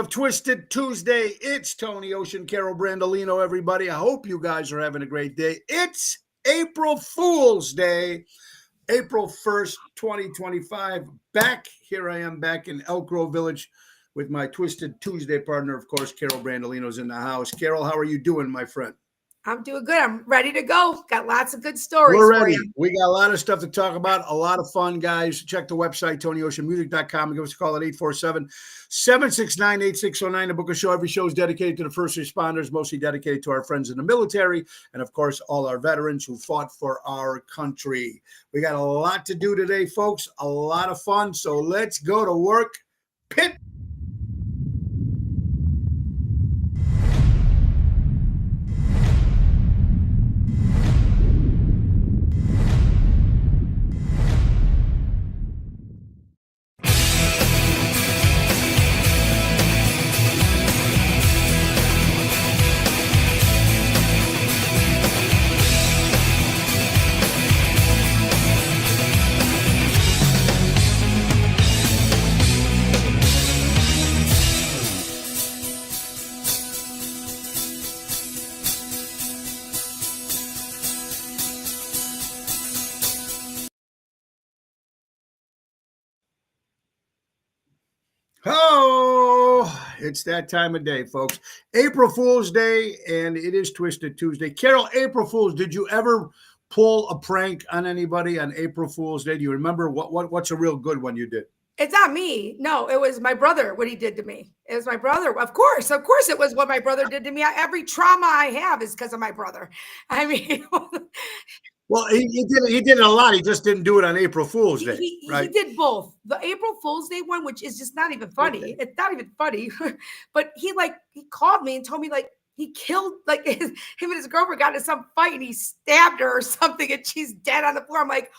of Twisted Tuesday. It's Tony Ocean, Carol Brandolino, everybody. I hope you guys are having a great day. It's April Fool's Day, April 1st, 2025. Here I am back in Elk Grove Village with my Twisted Tuesday partner. Of course, Carol Brandolino's in the house. Carol, how are you doing, my friend? I'm doing good. I'm ready to go. Got lots of good stories We're for ready. you. We got a lot of stuff to talk about, a lot of fun, guys. Check the website, TonyOceanMusic.com, and give us a call at 847-769-8609 to book a show. Every show is dedicated to the first responders, mostly dedicated to our friends in the military, and, of course, all our veterans who fought for our country. We got a lot to do today, folks, a lot of fun, so let's go to work. Pit. Oh, it's that time of day, folks. April Fool's Day, and it is Twisted Tuesday. Carol, April Fool's, did you ever pull a prank on anybody on April Fool's Day? Do you remember what's a real good one you did? It's not me. No, it was my brother, what he did to me. It was my brother. Of course it was what my brother did to me. Every trauma I have is because of my brother. I mean, well, he did it a lot. He just didn't do it on April Fool's Day, right? He did both. The April Fool's Day one, which is just not even funny. Okay. It's not even funny. But he called me and told me he killed him and his girlfriend got into some fight and he stabbed her or something and she's dead on the floor. I'm like,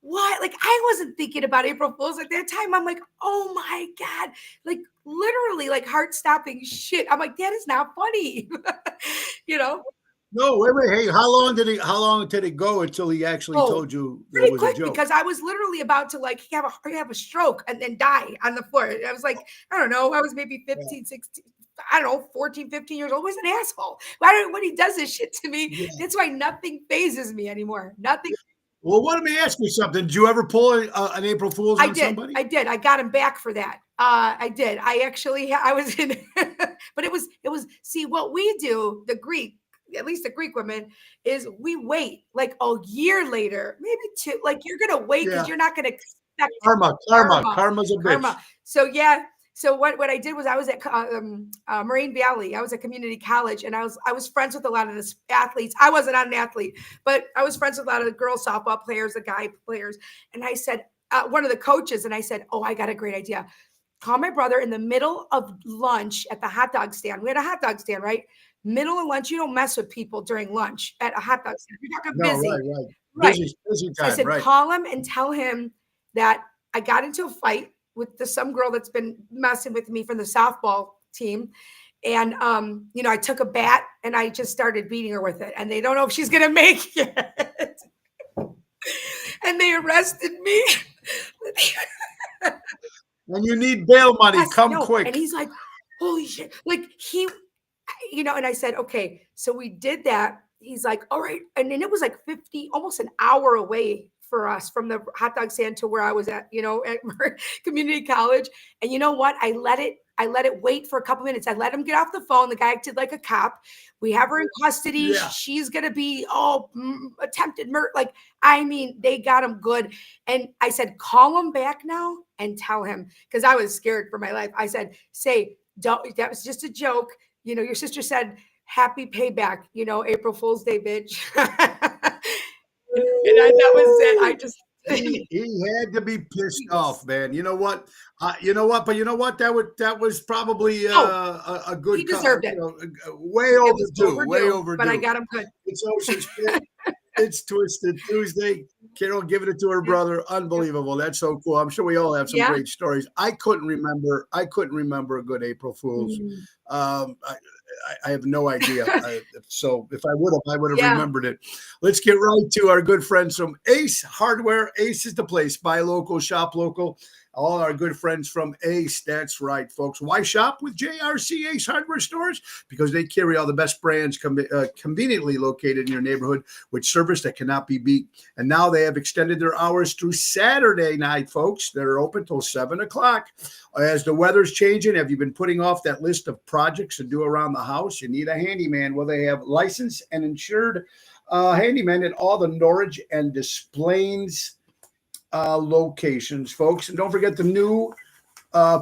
what? I wasn't thinking about April Fool's at that time. I'm like, oh my God, literally heart-stopping shit. I'm like, that is not funny. You know? No, wait. Hey, how long did it go until he actually told you it was a joke? Because I was literally about to have a stroke and then die on the floor. I was like, I don't know. I was maybe 15, 16. I don't know, 14, 15 years old. He was an asshole. When he does this shit to me, that's why nothing phases me anymore. Nothing. Well, let me ask you something. Did you ever pull an April Fool's on somebody? I did. I got him back for that. I did. I was in, but it was, see what we do, at least the Greek women, is we wait a year later, maybe two. You're going to wait because you're not going to expect karma's a bitch. So So what I did was I was at Moraine Valley. I was at community college, and I was friends with a lot of the athletes. I wasn't an athlete, but I was friends with a lot of the girl softball players, the guy players. And I said, one of the coaches, and I said, oh, I got a great idea. Call my brother in the middle of lunch at the hot dog stand. We had a hot dog stand, right? Middle of lunch. You don't mess with people during lunch at a hot dog stand. You're talking busy. Right. Busy time. So I said, call him and tell him that I got into a fight with some girl that's been messing with me from the softball team. And, I took a bat and I just started beating her with it. And they don't know if she's going to make it. And they arrested me. And you need bail money. Come quick. And he's like, holy shit. And I said, okay, so we did that. He's like, all right. And then it was 50, almost an hour away for us from the hot dog stand to where I was at community college. And you know what? I let it wait for a couple minutes. I let him get off the phone. The guy acted like a cop. We have her in custody. Yeah. She's going to be attempted murder. They got him good. And I said, call him back now and tell him, because I was scared for my life. I said, that was just a joke. Your sister said, happy payback, April Fool's Day, bitch. And that was it. I just he had to be pissed off, man. You know what? But you know what? That was probably a good. He deserved it. Way overdue. Way overdue. But I got him good. It's Ocean's Pit. It's Twisted Tuesday. Carol giving it to her brother. Unbelievable. That's so cool. I'm sure we all have some great stories. I couldn't remember a good April Fool's. I have no idea. So if I would have remembered it. Let's get right to our good friends from Ace Hardware. Ace is the place. Buy local, shop local. all our good friends from Ace. That's right, folks. Why shop with JRC Ace Hardware Stores? Because they carry all the best brands conveniently located in your neighborhood with service that cannot be beat. And now they have extended their hours through Saturday night, folks. They're open till 7 o'clock. As the weather's changing, have you been putting off that list of projects to do around the house? You need a handyman. Well, they have licensed and insured handyman at all the Norwich and Des Plaines locations, folks. And don't forget the new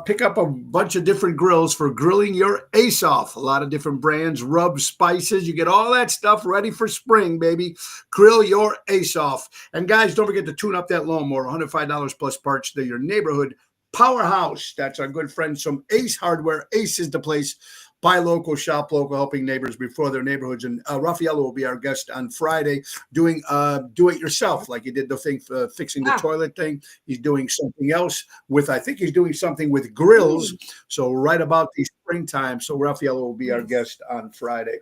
pick up a bunch of different grills for grilling your ace off. A lot of different brands, rubs, spices. You get all that stuff ready for spring, baby. Grill your ace off. And guys, don't forget to tune up that lawnmower. $105 plus parts to your neighborhood powerhouse. That's our good friends from Ace Hardware. Ace is the place. Buy local, shop local, helping neighbors before their neighborhoods. And Raffaello will be our guest on Friday doing do-it-yourself, like he did the thing for fixing the toilet thing. He's doing something else with, I think he's doing something with grills. So right about the springtime. So Raffaello will be our guest on Friday.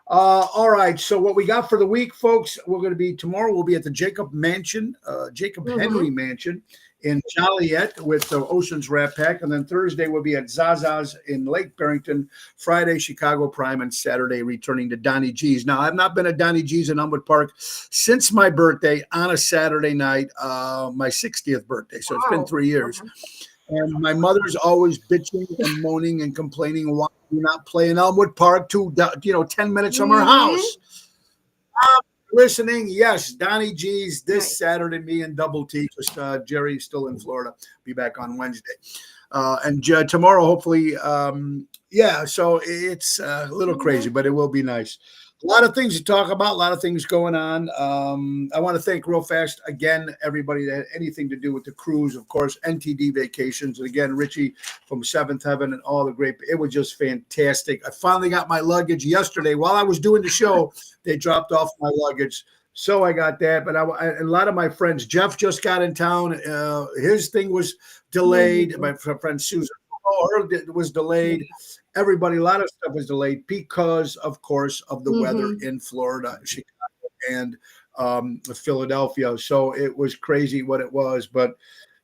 All right. So what we got for the week, folks, we're going to be tomorrow. We'll be at the Jacob Mansion, Jacob Henry Mansion in Joliet with the Oceans Wrap Pack. And then Thursday we'll be at Zaza's in Lake Barrington, Friday, Chicago Prime, and Saturday returning to Donnie G's. Now, I've not been at Donnie G's in Elmwood Park since my birthday on a Saturday night, my 60th birthday. So it's been 3 years. And my mother's always bitching and moaning and complaining why you're not playing Elmwood Park 10 minutes from her house. Listening, yes, Donnie G's this Saturday, me and Double T, because Jerry's still in Florida, be back on Wednesday. And tomorrow, hopefully, so it's a little crazy, but it will be nice. A lot of things to talk about, a lot of things going on. I want to thank real fast, again, everybody that had anything to do with the cruise, of course, NTD Vacations. And again, Richie from Seventh Heaven and all the great, it was just fantastic. I finally got my luggage yesterday. While I was doing the show, they dropped off my luggage. So I got that. But a lot of my friends, Jeff just got in town. His thing was delayed. My friend Susan, her was delayed. Everybody, a lot of stuff was delayed because, of course, of the weather in Florida, Chicago, and Philadelphia. So it was crazy what it was. But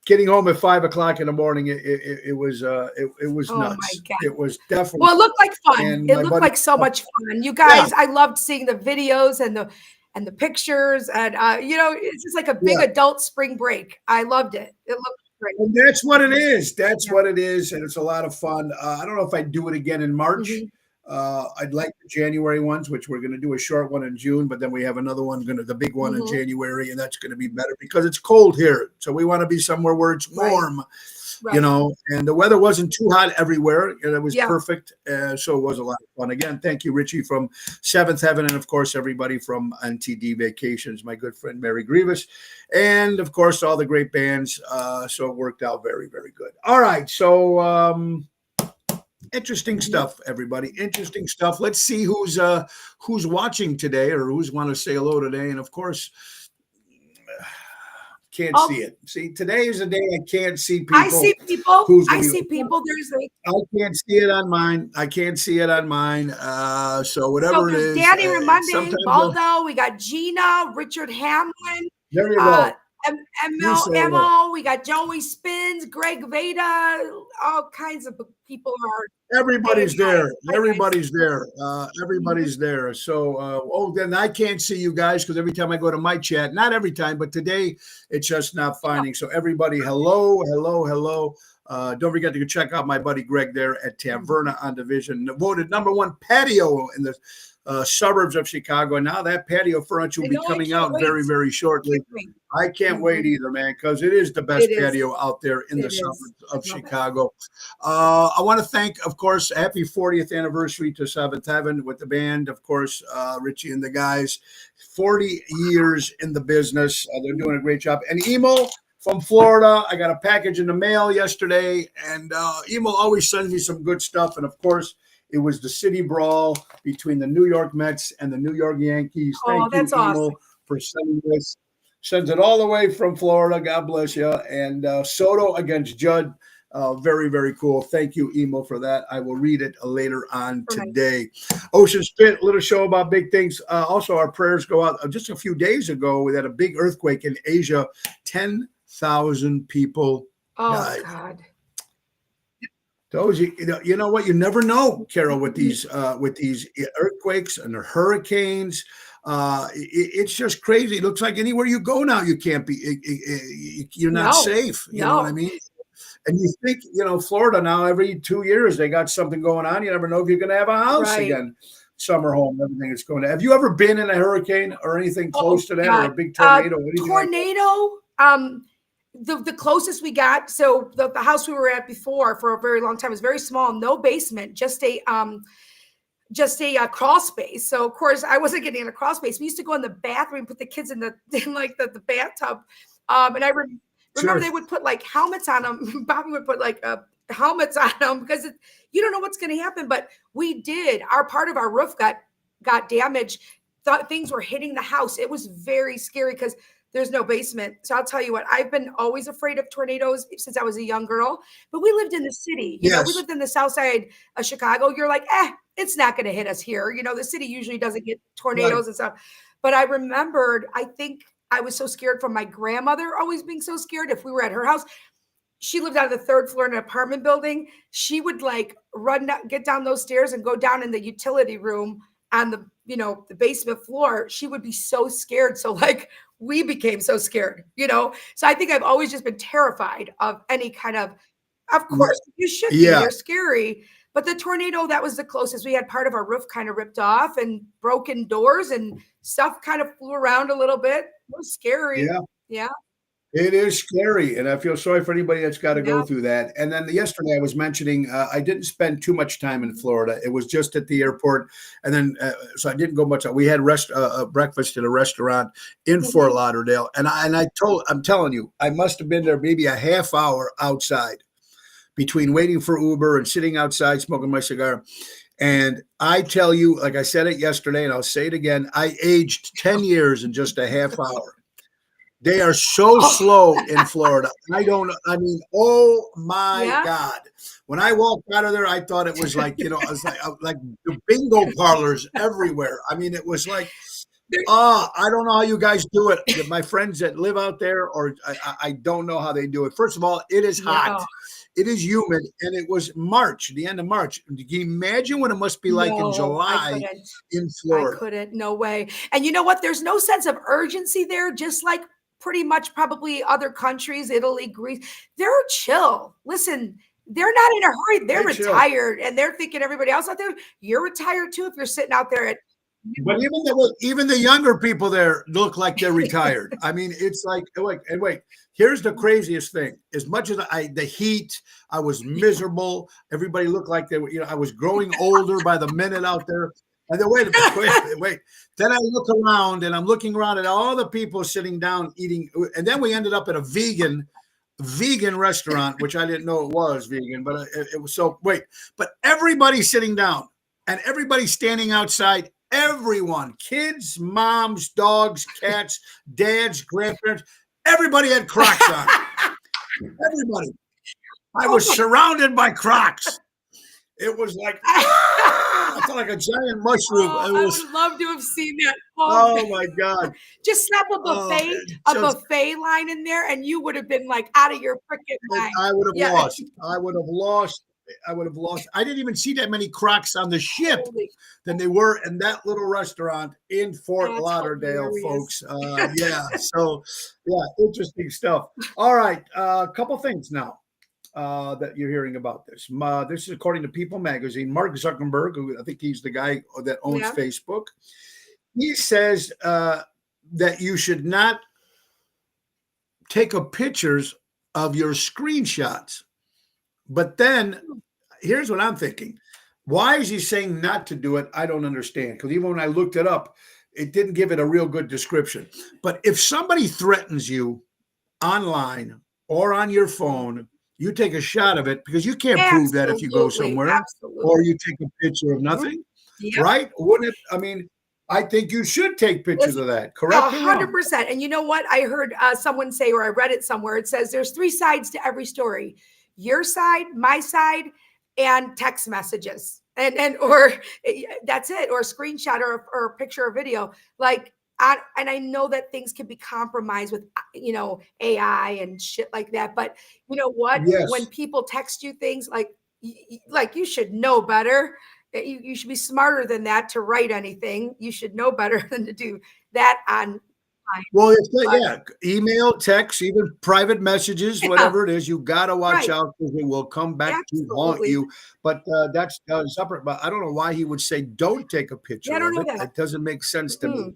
getting home at 5 o'clock in the morning, it was nuts. My God. It was definitely. Well, it looked like fun. It looked like so much fun. You guys, I loved seeing the videos and the pictures, and it's just like a big adult spring break. I loved it. It looked great. And that's what it is. That's what it is, and it's a lot of fun. I don't know if I'd do it again in March. I'd like the January ones, which we're going to do a short one in June, but then we have another one, the big one in January, and that's going to be better because it's cold here. So we want to be somewhere where it's warm, and the weather wasn't too hot everywhere. And it was perfect. So it was a lot of fun. Again, thank you, Richie from Seventh Heaven, and of course, everybody from NTD Vacations, my good friend, Mary Grievous, and of course, all the great bands. So it worked out very, very good. All right. So, interesting stuff, everybody. Interesting stuff. Let's see who's watching today or who's want to say hello today. And of course, can't see it. See, today is a day I can't see people. I see people. I see people. I can't see it on mine. So whatever it is. Danny Raimondi, Baldo. We got Gina, Richard Hamlin. There you go. Emo, we got Joey Spins, Greg Veda, all kinds of people are. Everybody's there. Everybody's there. Everybody's there. So, then I can't see you guys because every time I go to my chat, not every time, but today it's just not finding. So everybody, hello. Don't forget to check out my buddy Greg there at Taverna on Division, voted #1 patio in the suburbs of Chicago. And now that patio furniture will be coming out very, very shortly. I can't wait either, man, because it is the best patio out there in the suburbs of Chicago. I want to thank, of course, happy 40th anniversary to Seventh Heaven with the band, of course, Richie and the guys. 40 years in the business. They're doing a great job. And Emo from Florida, I got a package in the mail yesterday, and Emo always sends me some good stuff. And, of course, it was the city brawl between the New York Mets and the New York Yankees. Thank you, Emo, for sending this. Sends it all the way from Florida. God bless you. And Soto against Judd. Very, very cool. Thank you, Emo, for that. I will read it later on today. Ocean Spit, little show about big things. Also, our prayers go out. Just a few days ago, we had a big earthquake in Asia. 10,000 people Oh Uh, God. those, you know what? You never know, Carol, with these earthquakes and the hurricanes. It's just crazy. It looks like anywhere you go now, you can't be. You're not No, safe. You know what I no. mean? And you think, Florida now, every 2 years they got something going on. You never know if you're going to have a house Right. again, summer home, everything is going to. Have you ever been in a hurricane or anything Oh close to that, or God. a big tornado, anything like that? Tornado. The closest we got, so the house we were at before for a very long time was very small, no basement, just a crawl space. So of course I wasn't getting in a crawl space. We used to go in the bathroom, put the kids in the in like the bathtub. And I remember Sure. they would put like helmets on them. Bobby would put like helmets on them because you don't know what's going to happen. But we did. Our part of our roof got damaged. Thought things were hitting the house. It was very scary because there's no basement. So I'll tell you what, I've been always afraid of tornadoes since I was a young girl. But we lived in the city. We Yes. lived in the south side of Chicago. You're like, it's not going to hit us here. The city usually doesn't get Right. tornadoes and stuff. But I remembered, I think I was so scared from my grandmother always being so scared. If we were at her house, she lived on the third floor in an apartment building. She would like get down those stairs and go down in the utility room on the basement floor. She would be so scared. So like we became so scared. So I think I've always just been terrified of any kind of course you should be, Yeah. they're scary. But the tornado, that was the closest. We had part of our roof kind of ripped off and broken doors and stuff kind of flew around a little bit. It was scary. Yeah. Yeah. It is scary, and I feel sorry for anybody that's got to Yeah. go through that. And then yesterday, I was mentioning I didn't spend too much time in Florida. It was just at the airport, and then so I didn't go much. We had breakfast at a restaurant in Fort Mhm. Lauderdale, and I'm telling you, I must have been there maybe a half hour outside between waiting for Uber and sitting outside smoking my cigar. And I tell you, like I said it yesterday, and I'll say it again, I aged 10 years in just a half hour. They are so Oh, slow in Florida. I mean, oh my yeah. God. When I walked out of there, I thought it was like, it was like the bingo parlors everywhere. I mean, it was like, I don't know how you guys do it. My friends that live out there, or I don't know how they do it. First of all, it is hot. No, It is humid, and it was March, the end of March. Can you imagine what it must be like in no, I July couldn't. in I Florida? couldn't. No way. And you know what? There's no sense of urgency there, just like pretty much probably other countries, Italy, Greece. They're chill. Listen, they're not in a hurry. They're They chill. retired and they're thinking everybody else out there, you're retired too if you're sitting out there at But even the younger people there look like they're retired. I mean, it's like wait. Here's the craziest thing. As much as the heat, I was miserable. Everybody looked like they were. I was growing older by the minute out there. And then wait. Then I look around and I'm looking around at all the people sitting down eating. And then we ended up at a vegan restaurant, which I didn't know it was vegan, but it was so wait. But everybody's sitting down and everybody's standing outside. Everyone, kids, moms, dogs, cats, dads, grandparents, everybody had Crocs on. Everybody. I was surrounded by Crocs. It was like, I felt like a giant mushroom. Oh, It I was, would love to have seen that. oh my God. Just slap a Oh, buffet line in there, and you would have been like out of your freaking mind. I would have Yeah. lost. I would have lost. I didn't even see that many Crocs on the ship Holy, than they were in that little restaurant in Fort that's Lauderdale, hilarious. folks. Yeah. So, yeah, interesting stuff. All right. A couple things now that you're hearing about this. This is according to People Magazine. Mark Zuckerberg, who I think he's the guy that owns Yeah. Facebook, he says that you should not take a pictures of your screenshots. But then here's what I'm thinking. Why is he saying not to do it? I don't understand. Because even when I looked it up, it didn't give it a real good description. But if somebody threatens you online or on your phone, you take a shot of it because you can't prove that if you go somewhere, Absolutely. or you take a picture of nothing, right? Wouldn't it? I mean, I think you should take pictures of that. Correct? 100%. And you know what? I heard someone say, or I read it somewhere. It says there's 3 sides to every story: your side, my side, and text messages, and or that's it, or a screenshot or a picture or video. Like and I know that things can be compromised with, AI and shit like that. But you know what? When Yes. people text you things like you should know better. You should be smarter than that to write anything. You should know better than to do that on. Well, it's But yeah, email, text, even private messages, yeah, whatever it is, you gotta watch right. out because it will come back to haunt Absolutely. you. But that's separate. But I don't know why he would say don't take a Yeah, I picture don't of know it. that. It doesn't make sense to me.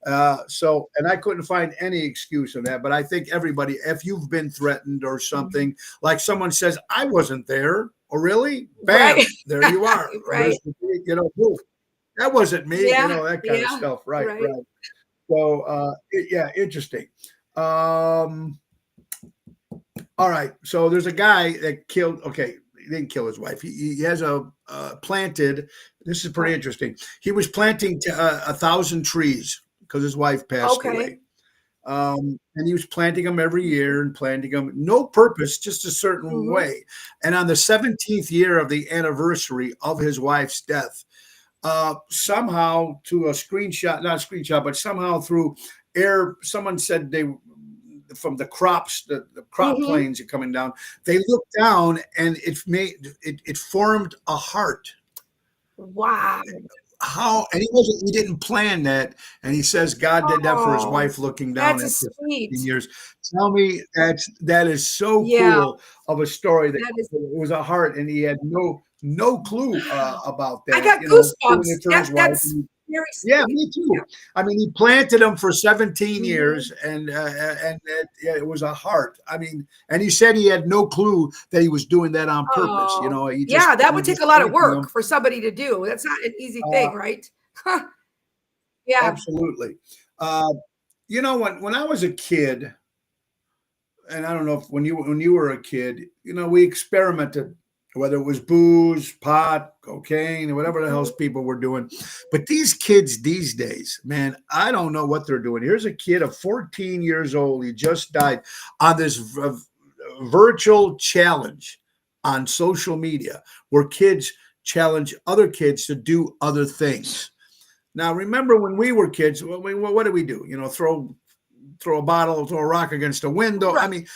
Mm-mm. So, and I couldn't find any excuse of that. But I think everybody, if you've been threatened or Mhm. something, like someone says, I wasn't there. Oh, really? Right. Bam, there you are. Right. Woof, that wasn't me, Yeah. that kind of Yeah. stuff. Right, Right. right. So, yeah, interesting. Um, all right. So there's a guy that killed. Okay, he didn't kill his wife. He has a planted. This is pretty Oh, interesting. He was planting 1,000 trees because his wife passed away. okay. And he was planting them every year and planting them, no purpose, just a certain Mhm. way. And on the 17th year of the anniversary of his wife's death, somehow to a screenshot, not a screenshot, but somehow through air, someone said they from the crops, the crop Mhm. planes are coming down. They looked down and it formed a heart. Wow. How and he didn't plan that. And he says God did that for his Oh, wife looking down that's a after 15 sweet. years. Tell me that is so Yeah, cool of a story that that is it was a heart and he had no clue wow. about I that, got doing goosebumps. it for his wife. That's very Yeah, sweet. me Yeah. too. I mean, he planted them for 17 Mhm. years, and yeah, it was a heart. I mean, and he said he had no clue that he was doing that on purpose. Oh, He just yeah, that he would was take just a lot of planting work them. for somebody to do. That's not an easy Uh, thing, right? Yeah. Absolutely. Uh, when I was a kid, and I don't know if when you were a kid, we experimented, whether it was booze, pot, cocaine, or whatever the hell's Mhm. people were doing. But these kids these days, man, I don't know what they're doing. Here's a kid of 14 years old. He just died on this virtual challenge on social media where kids challenge other kids to do other things. Now, remember when we were kids, what did we do? Throw a bottle, throw a rock against a window. I Right, mean,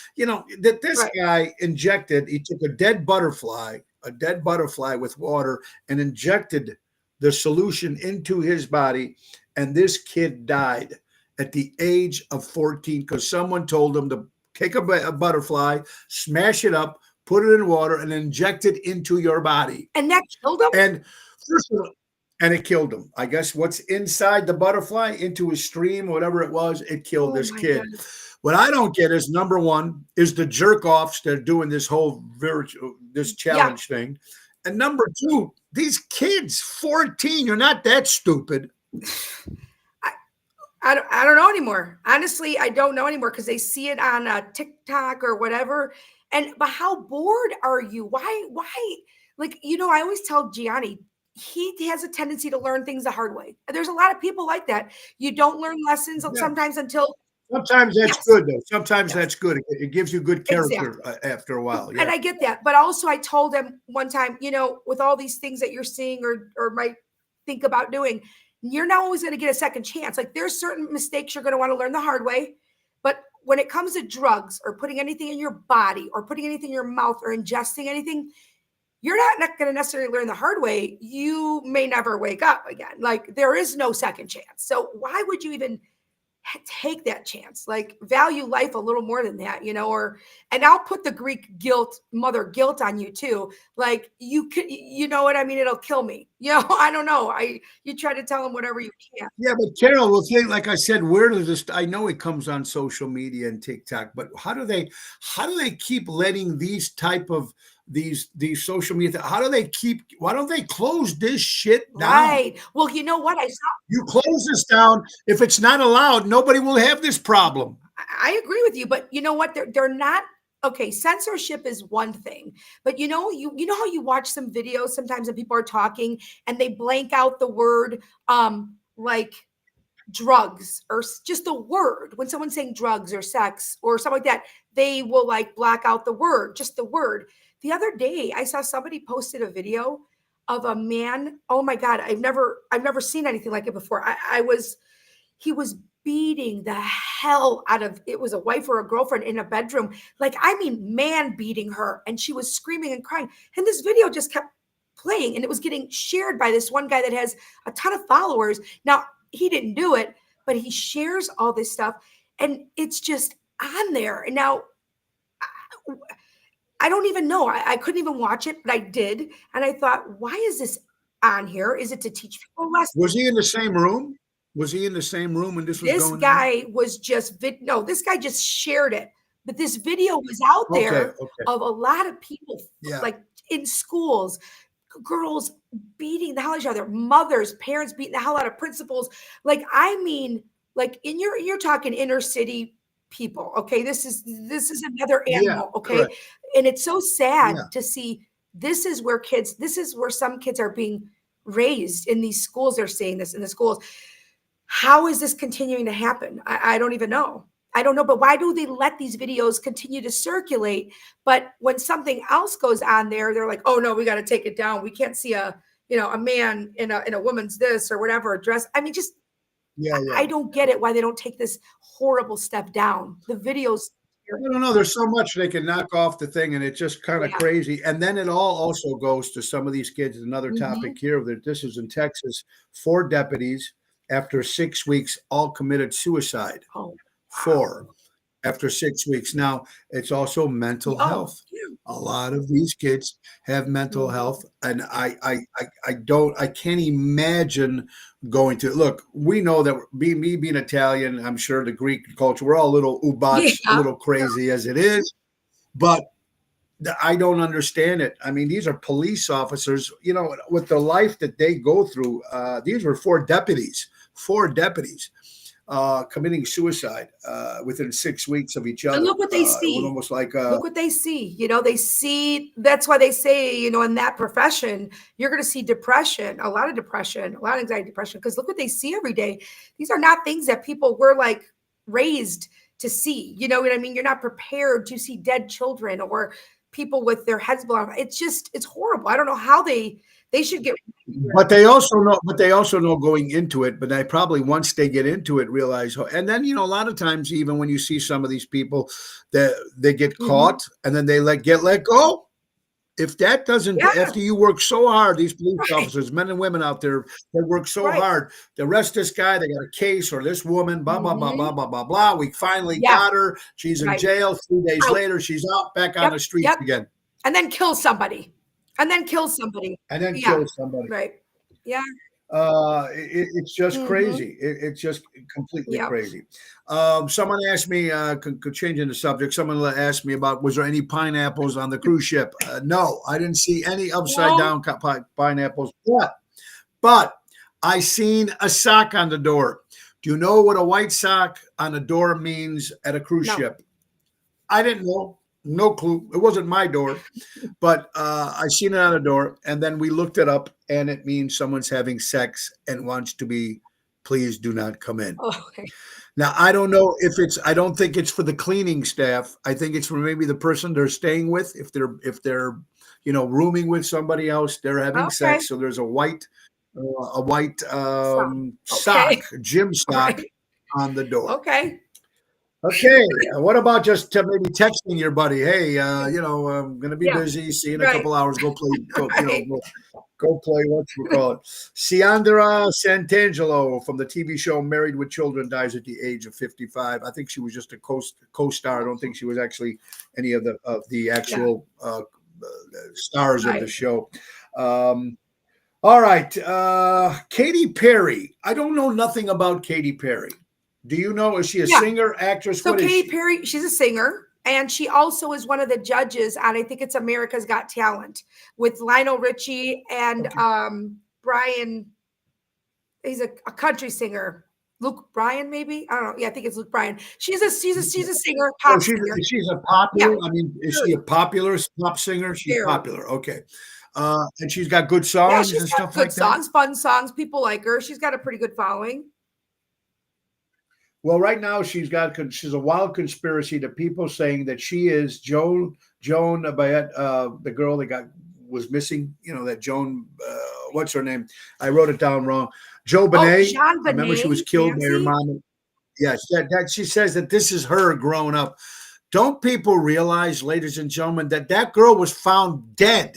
that this right. guy he took a dead butterfly with water and injected the solution into his body. And this kid died at the age of 14 because someone told him to take a butterfly, smash it up, put it in water, and inject it into your body. And that killed him? And first of all, and it killed him. I guess what's inside the butterfly into his stream, whatever it was, it killed Oh this my god. kid. What I don't get is number one is the jerk offs that are doing this whole this Yeah. challenge thing, and number two, these kids, 14, you're not that stupid. I I don't know anymore. Honestly, I don't know anymore because they see it on, TikTok or whatever, but how bored are you? Why like, I always tell Gianni, he has a tendency to learn things the hard way. There's a lot of people like that. You don't learn lessons Yeah, sometimes until. sometimes that's Yes, good though. Sometimes yes, that's good. It gives you good character exactly. after a while. And Yeah, I get that, but also I told him one time, with all these things that you're seeing or might think about doing, you're not always going to get a second chance. Like there's certain mistakes you're going to want to learn the hard way, but when it comes to drugs or putting anything in your body or putting anything in your mouth or ingesting anything, you're not going to necessarily learn the hard way. You may never wake up again. Like there is no second chance. So why would you even take that chance, like value life a little more than that, and I'll put the Greek mother guilt on you too. Like you could, you know what I mean? It'll kill me. I don't know. You try to tell them whatever you can. yeah, but Carol, well, think like I said, where does this? I know it comes on social media and TikTok, but how do they keep letting these type of these social media? How do they keep? Why don't they close this shit down? Right. Well, you know what? You close this down. If it's not allowed, nobody will have this problem. I agree with you, but you know what? They're not okay. Censorship is one thing, but you know how you watch some videos sometimes and people are talking and they blank out the word like drugs or just the word. When someone's saying drugs or sex or something like that, they will like black out the word, just the word. The other day I saw somebody posted a video of a man. Oh my god, I've never seen anything like it before. He was beating the hell out of, it was a wife or a girlfriend in a bedroom. Like, I mean, man beating her, and she was screaming and crying. And this video just kept playing, and it was getting shared by this one guy that has a ton of followers. Now, he didn't do it, but he shares all this stuff, and it's just on there. And now I don't even know. I couldn't even watch it, but I did. And I thought, why is this on here? Is it to teach people a lesson? Was he in the same room? Was he in the same room when this was This going on? guy was just no, this guy just shared it. But this video was out there of a lot of people, like in schools, girls beating the hell out of each other, mothers, parents beating the hell out of principals. Like, I mean, like you're talking inner city people. Okay. This is another animal. Okay. Correct. And it's so sad to see, this is where some kids are being raised in these schools. They're seeing this in the schools. How is this continuing to happen? I don't even know. I don't know, but why do they let these videos continue to circulate? But when something else goes on there, they're like, oh no, we got to take it down. We can't see a man in a woman's this or whatever dress. I mean, just, I don't get it why they don't take this horrible step down. The videos. I don't know. There's so much they can knock off the thing, and it's just kind of crazy. And then it all also goes to some of these kids. Another topic here, that this is in Texas. 4 deputies, after 6 weeks, all committed suicide. Oh. 4 after 6 weeks. Now, it's also mental health. A lot of these kids have mental health, and I can't imagine going to look. We know that me being Italian, I'm sure the Greek culture, we're all a little ubats, a little crazy as it is, but I don't understand it. I mean, these are police officers, with the life that they go through. These were 4 deputies committing suicide within 6 weeks of each other. And look what they see. It was almost like look what they see. They see. That's why they say, in that profession, you're going to see depression, a lot of anxiety, depression, because look what they see every day. These are not things that people were like raised to see. You know what I mean? You're not prepared to see dead children or people with their heads blown off. It's horrible. I don't know how they should get. But they also know going into it, but they probably, once they get into it, realize, and then, a lot of times, even when you see some of these people that they get caught and then they get let go. If that doesn't, after you work so hard, these police officers, men and women out there, they work so hard, they arrest this guy, they got a case, or this woman, blah, blah, blah, blah, blah, blah, blah. We finally got her. She's in jail. 3 days later, she's out back on the streets again. And then kill somebody. Kill somebody. Right. Yeah. It's just crazy. It's just completely crazy. Someone asked me, could changing the subject. Someone asked me about, was there any pineapples on the cruise ship? No, I didn't see any upside down pineapples. But I seen a sock on the door. Do you know what a white sock on a door means at a cruise ship? I didn't know. No clue. It wasn't my door, but I seen it on a door, and then we looked it up, and it means someone's having sex and wants to be, please do not come in. Okay. Now, I don't know if I don't think it's for the cleaning staff. I think it's for maybe the person they're staying with. If they're rooming with somebody else, they're having sex. So there's a white sock, gym sock on the door. Okay. Okay. What about just maybe texting your buddy? Hey, I'm going to be busy. See you in a couple hours. Go play. Go play. What you call it? Ciandra Santangelo from the TV show Married with Children dies at the age of 55. I think she was just a co-star. I don't think she was actually any of the actual stars of the show. All right. Katy Perry. I don't know nothing about Katy Perry. Do you know? Is she a singer, actress? So Katy Perry, she's a singer, and she also is one of the judges on, I think it's America's Got Talent, with Lionel Richie and Brian. He's a country singer. Luke Bryan, maybe? I don't know. Yeah, I think it's Luke Bryan. She's a singer, pop singer. She's a popular. I mean, is she a popular pop singer? She's popular. Okay. And she's got good songs and stuff like that. Good songs, fun songs. People like her. She's got a pretty good following. Well, right now she's a wild conspiracy to people saying that she is Joan Bayet, the girl that was missing. That Joan, what's her name? I wrote it down wrong. JonBenét. JonBenét. Remember, she was killed by her mom. Yes, that she says that this is her growing up. Don't people realize, ladies and gentlemen, that that girl was found dead?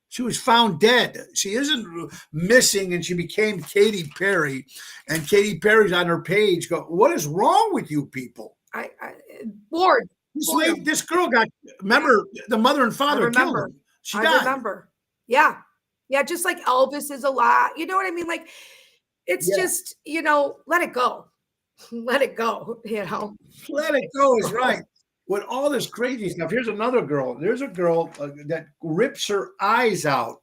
She was found dead. She isn't missing, and she became Katy Perry. And Katy Perry's on her page. Go, what is wrong with you people? I bored. This girl got. Remember, the mother and father killed her. She died. I remember. Yeah, yeah. Just like Elvis is a lot. You know what I mean? Like, it's just, you know, let it go. Let it go. You know, let it go is right. With all this crazy stuff, here's another girl. There's a girl that rips her eyes out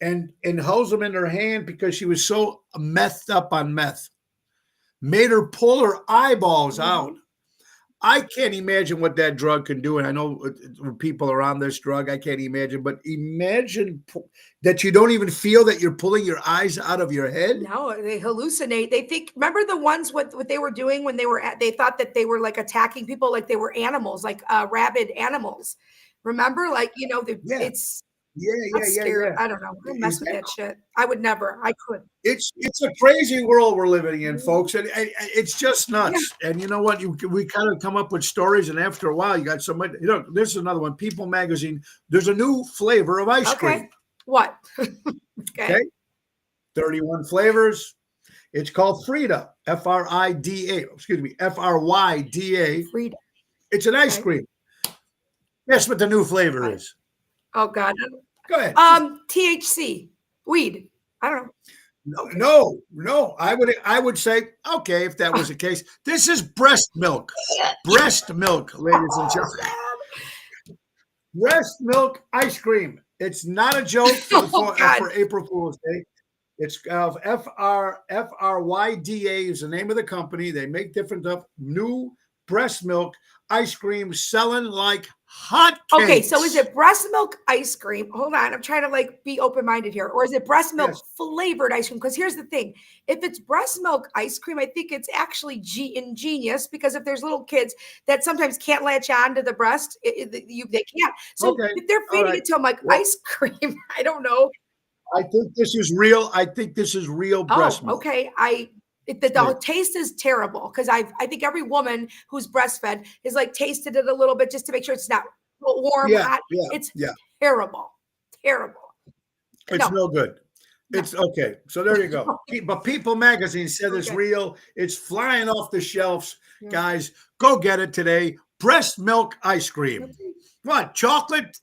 and holds them in her hand because she was so methed up on meth. Made her pull her eyeballs out. I can't imagine what that drug can do. And I know when people are on this drug, I can't imagine. But imagine that you don't even feel that you're pulling your eyes out of your head. No, they hallucinate. They think, remember the ones what they were doing when they were they thought that they were like attacking people like they were animals, like rabid animals. Remember? Like, you know, it's scary. I don't know. I don't mess with that shit. I would never. I could. It's a crazy world we're living in, folks, and it's just nuts. Yeah. And you know what? We kind of come up with stories, and after a while, you got so much. You know, this is another one. People Magazine. There's a new flavor of ice cream. What? Okay. 31 flavors. It's called Frida. Frida. Excuse me. Fryda. Frida. It's an ice cream. Guess what the new flavor is? Oh God. Go ahead. THC. Weed. I don't know. No. I would say, okay, if that was the case. This is breast milk. Breast milk, ladies and gentlemen. Breast milk ice cream. It's not a joke for April Fool's Day. It's Fryda is the name of the company. They make different stuff. New breast milk ice cream selling like hotcakes. Okay, so is it breast milk ice cream? Hold on, I'm trying to like be open-minded here. Or is it breast milk flavored ice cream? Because here's the thing. If it's breast milk ice cream, I think it's actually ingenious, because if there's little kids that sometimes can't latch on to the breast, they can't. So if they're feeding it to them like ice cream, I don't know. I think this is real. I think this is real breast milk. Okay. The taste is terrible, because I think every woman who's breastfed is like tasted it a little bit just to make sure it's not warm, hot. It's terrible. Terrible. It's no good. It's okay. So there you go. But People Magazine said it's real. It's flying off the shelves. Guys, go get it today. Breast milk ice cream. What? Chocolate,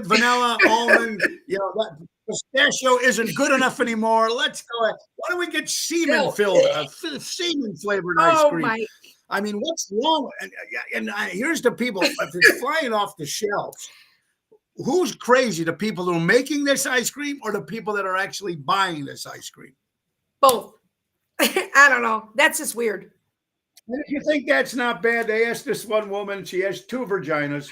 vanilla, almond, that pistachio isn't good enough anymore. Let's go ahead. Why don't we get semen flavored ice cream? I mean, what's wrong? And here's the people. If it's flying off the shelves, who's crazy? The people who are making this ice cream, or the people that are actually buying this ice cream? Both. I don't know. That's just weird. And if you think that's not bad, they asked this one woman. She has 2 vaginas.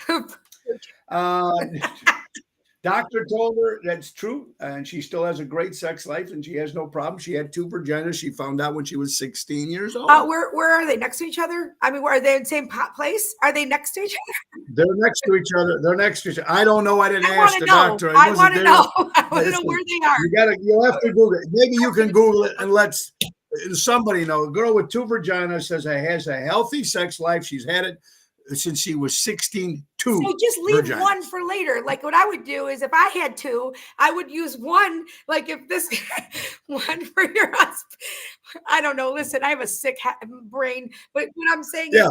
Doctor told her that's true, and she still has a great sex life, and she has no problem. She had 2 vaginas. She found out when she was 16 years old. Where are they? Next to each other? I mean, are they in the same place? Are they next to each other? They're next to each other. I don't know. I didn't ask the doctor. I want to know. I want to know where they are. You'll have to Google it. Maybe you can Google it and let somebody know. A girl with 2 vaginas says has a healthy sex life. She's had it since she was 16. So just leave one for later. Like, what I would do is, if I had 2, I would use one. Like, if this one for your husband, I don't know. Listen, I have a sick brain, but what I'm saying is,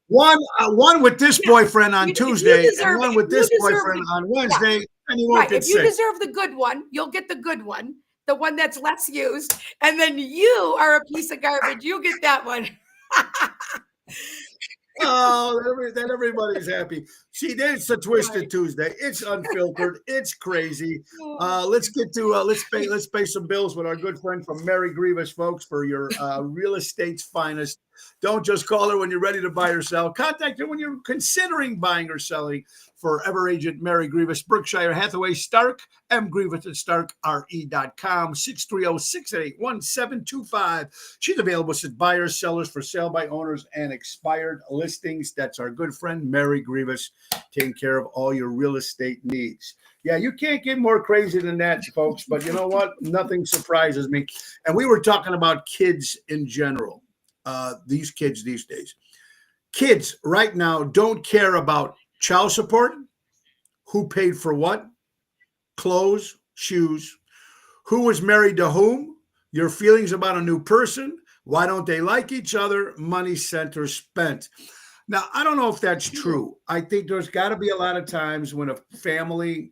one with this boyfriend on Tuesday, and one with this boyfriend on Wednesday, and you won't get sick. If you deserve the good one, you'll get the good one, the one that's less used, and then you are a piece of garbage. You get that one. Then everybody's happy. See, it's a Twisted Tuesday. It's unfiltered. It's crazy. Let's get to let's pay some bills with our good friend from Mary Grievous, folks, for your real estate's finest. Don't just call her when you're ready to buy or sell. Contact her when you're considering buying or selling. Forever Agent Mary Grievous, Berkshire Hathaway Stark, M. Grievous at StarkRE.com, 630-688-1725. She's available as buyers, sellers, for sale by owners, and expired listings. That's our good friend Mary Grievous, taking care of all your real estate needs. Yeah, you can't get more crazy than that, folks. But you know what? Nothing surprises me. And we were talking about kids in general. these kids these days. Kids right now don't care about child support, who paid for what, clothes, shoes, who was married to whom, your feelings about a new person, why don't they like each other, money sent or spent. Now, I don't know if that's true. I think there's got to be a lot of times when a family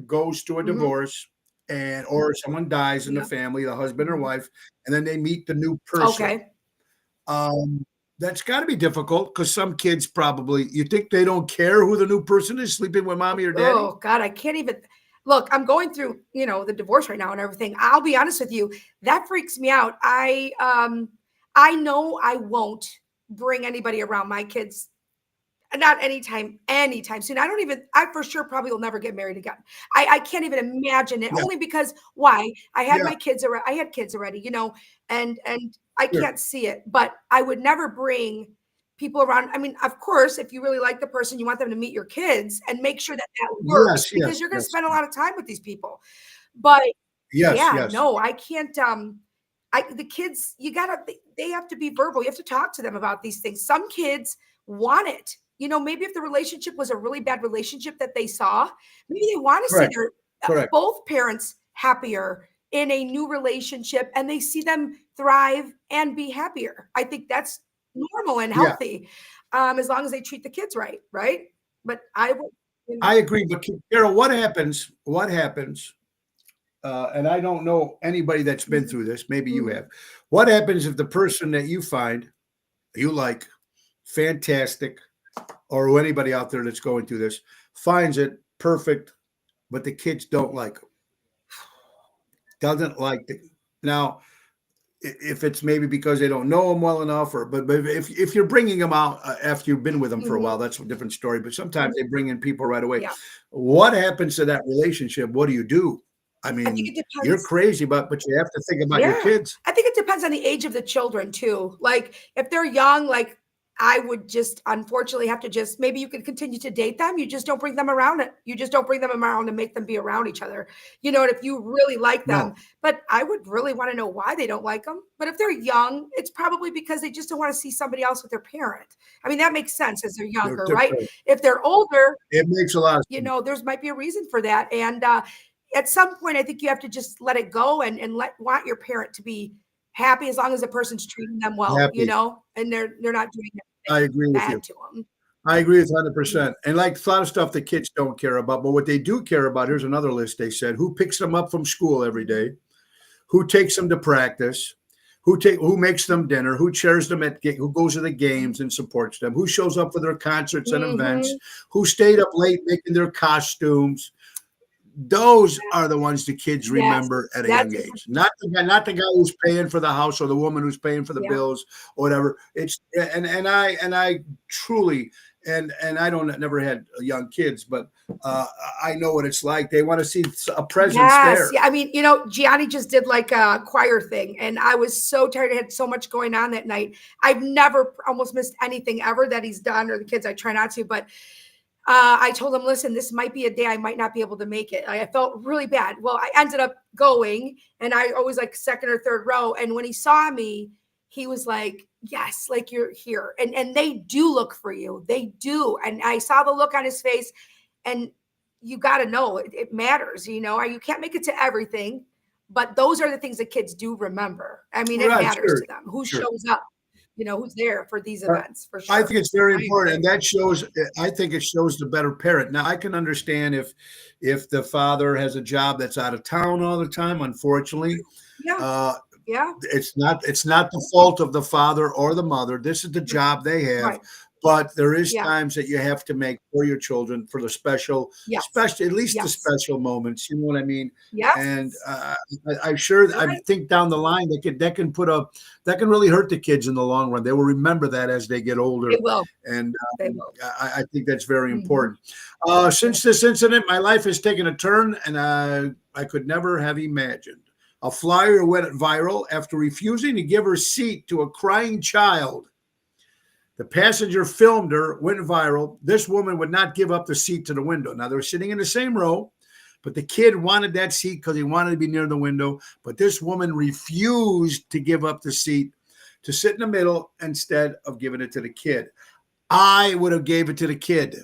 goes to a Mhm. divorce and or someone dies in the Yeah. family, the husband or Mhm. wife, and then they meet the new person. Okay. Um, that's got to be difficult because some kids probably, you think they don't care who the new person is sleeping with mommy or daddy? Oh God, I can't even look. I'm going through, the divorce right now and everything. I'll be honest with you, that freaks me out. I know I won't bring anybody around my kids. Not anytime soon. I for sure probably will never get married again. I can't even imagine it Yeah, only because why? yeah, I had kids already, and I sure. can't see it, but I would never bring people around. I mean, of course, if you really like the person, you want them to meet your kids and make sure that that works Yes, because yes, you're going to yes, spend a lot of time with these people. But yes, yeah, yes. no, I can't I the kids, they have to be verbal. You have to talk to them about these things. Some kids want it. Maybe if the relationship was a really bad relationship that they saw, maybe they want to see Correct, their correct. both parents happier in a new relationship and they see them thrive and be happier. I think that's normal and Yeah, healthy, as long as they treat the kids right, right? But I would, you know, I agree. But Carol, what happens? What happens? And I don't know anybody that's been mhm, through this. Maybe you mhm, have. What happens if the person that you find you like, fantastic, or anybody out there that's going through this finds it perfect, but the kids don't like it, doesn't like it. Now, if it's maybe because they don't know them well enough, or but if you're bringing them out after you've been with them for a while, mhm, that's a different story. But sometimes mhm. they bring in people right away. Yeah. What happens to that relationship? What do you do? I I think mean, it you're depends. crazy, but you have to think about your Yeah. kids. I think it depends on the age of the children too. Like if they're young, like I would just unfortunately have to just maybe you could continue to date them. You just don't bring them around it. You just don't bring them around and make them be around each other. And if you really like them, No, but I would really want to know why they don't like them. But if they're young, it's probably because they just don't want to see somebody else with their parent. I mean, that makes sense as they're they're younger, right? different. If they're older, It makes a lot of sense. there's might be a reason for that. And at some point, I think you have to just let it go and want your parent to be happy as long as the person's treating them well, Happy. and they're not doing I anything agree with bad you. to them. I agree with 100%. And like a lot of stuff that kids don't care about, but what they do care about, here's another list they said: who picks them up from school every day, who takes them to practice, who makes them dinner, who chairs them who goes to the games and supports them, who shows up for their concerts and events, Mhm. who stayed up late making their costumes. Those are the ones the kids Yes, remember at a young that's a age. Not the guy who's paying for the house or the woman who's paying for the yeah. bills or whatever. It's and I truly and I don't never had young kids, but I know what it's like. They want to see a presence Yes, there. yeah, I mean, Gianni just did, like, a choir thing, and I was so tired, I had so much going on that night. I've never almost missed anything ever that he's done or the kids, I try not to, but I told him, listen, this might be a day I might not be able to make it. I felt really bad. Well, I ended up going and I always like second or third row. And when he saw me, he was like, yes, like you're here. And they do look for you. They do. And I saw the look on his face and you got to know it matters, you can't make it to everything, but those are the things that kids do remember. I mean, it Right, matters sure, to them who sure. shows up, who's there for these Uh, events for I sure. think it's very I important, agree. and that shows. I think it shows the better parent. Now, I can understand if the father has a job that's out of town all the time. Unfortunately, Yeah. uh, Yeah. it's not the fault of the father or the mother. This is the job they have. Right. But there is Yeah. times that you have to make for your children for the Yes. special, at least the Yes. special moments. You know what I mean? And Yes. I'm sure. You're I right. think down the line that can really hurt the kids in the long run. They will remember that as they get older, They will. and They will. I think that's very Mhm. important. Yeah. Since this incident, my life has taken a turn, and I could never have imagined. A flyer went viral after refusing to give her seat to a crying child. The passenger filmed her, went viral. This woman would not give up the seat to the window. Now, they were sitting in the same row, but the kid wanted that seat because he wanted to be near the window. But this woman refused to give up the seat. to sit in the middle instead of giving it to the kid. I would have gave it to the kid.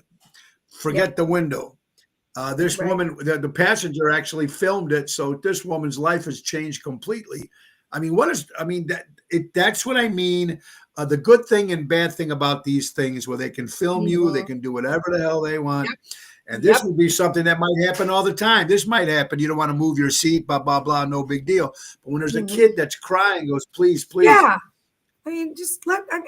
Forget the window. This woman, the passenger actually filmed it, so this woman's life has changed completely. I mean, that's what I mean. The good thing and bad thing about these things, where they can film you, they can do whatever the hell they want. And this would be something that might happen all the time. This might happen. You don't want to move your seat, blah, blah, blah, no big deal. But when there's a kid that's crying, goes, please, please. Yeah. I mean,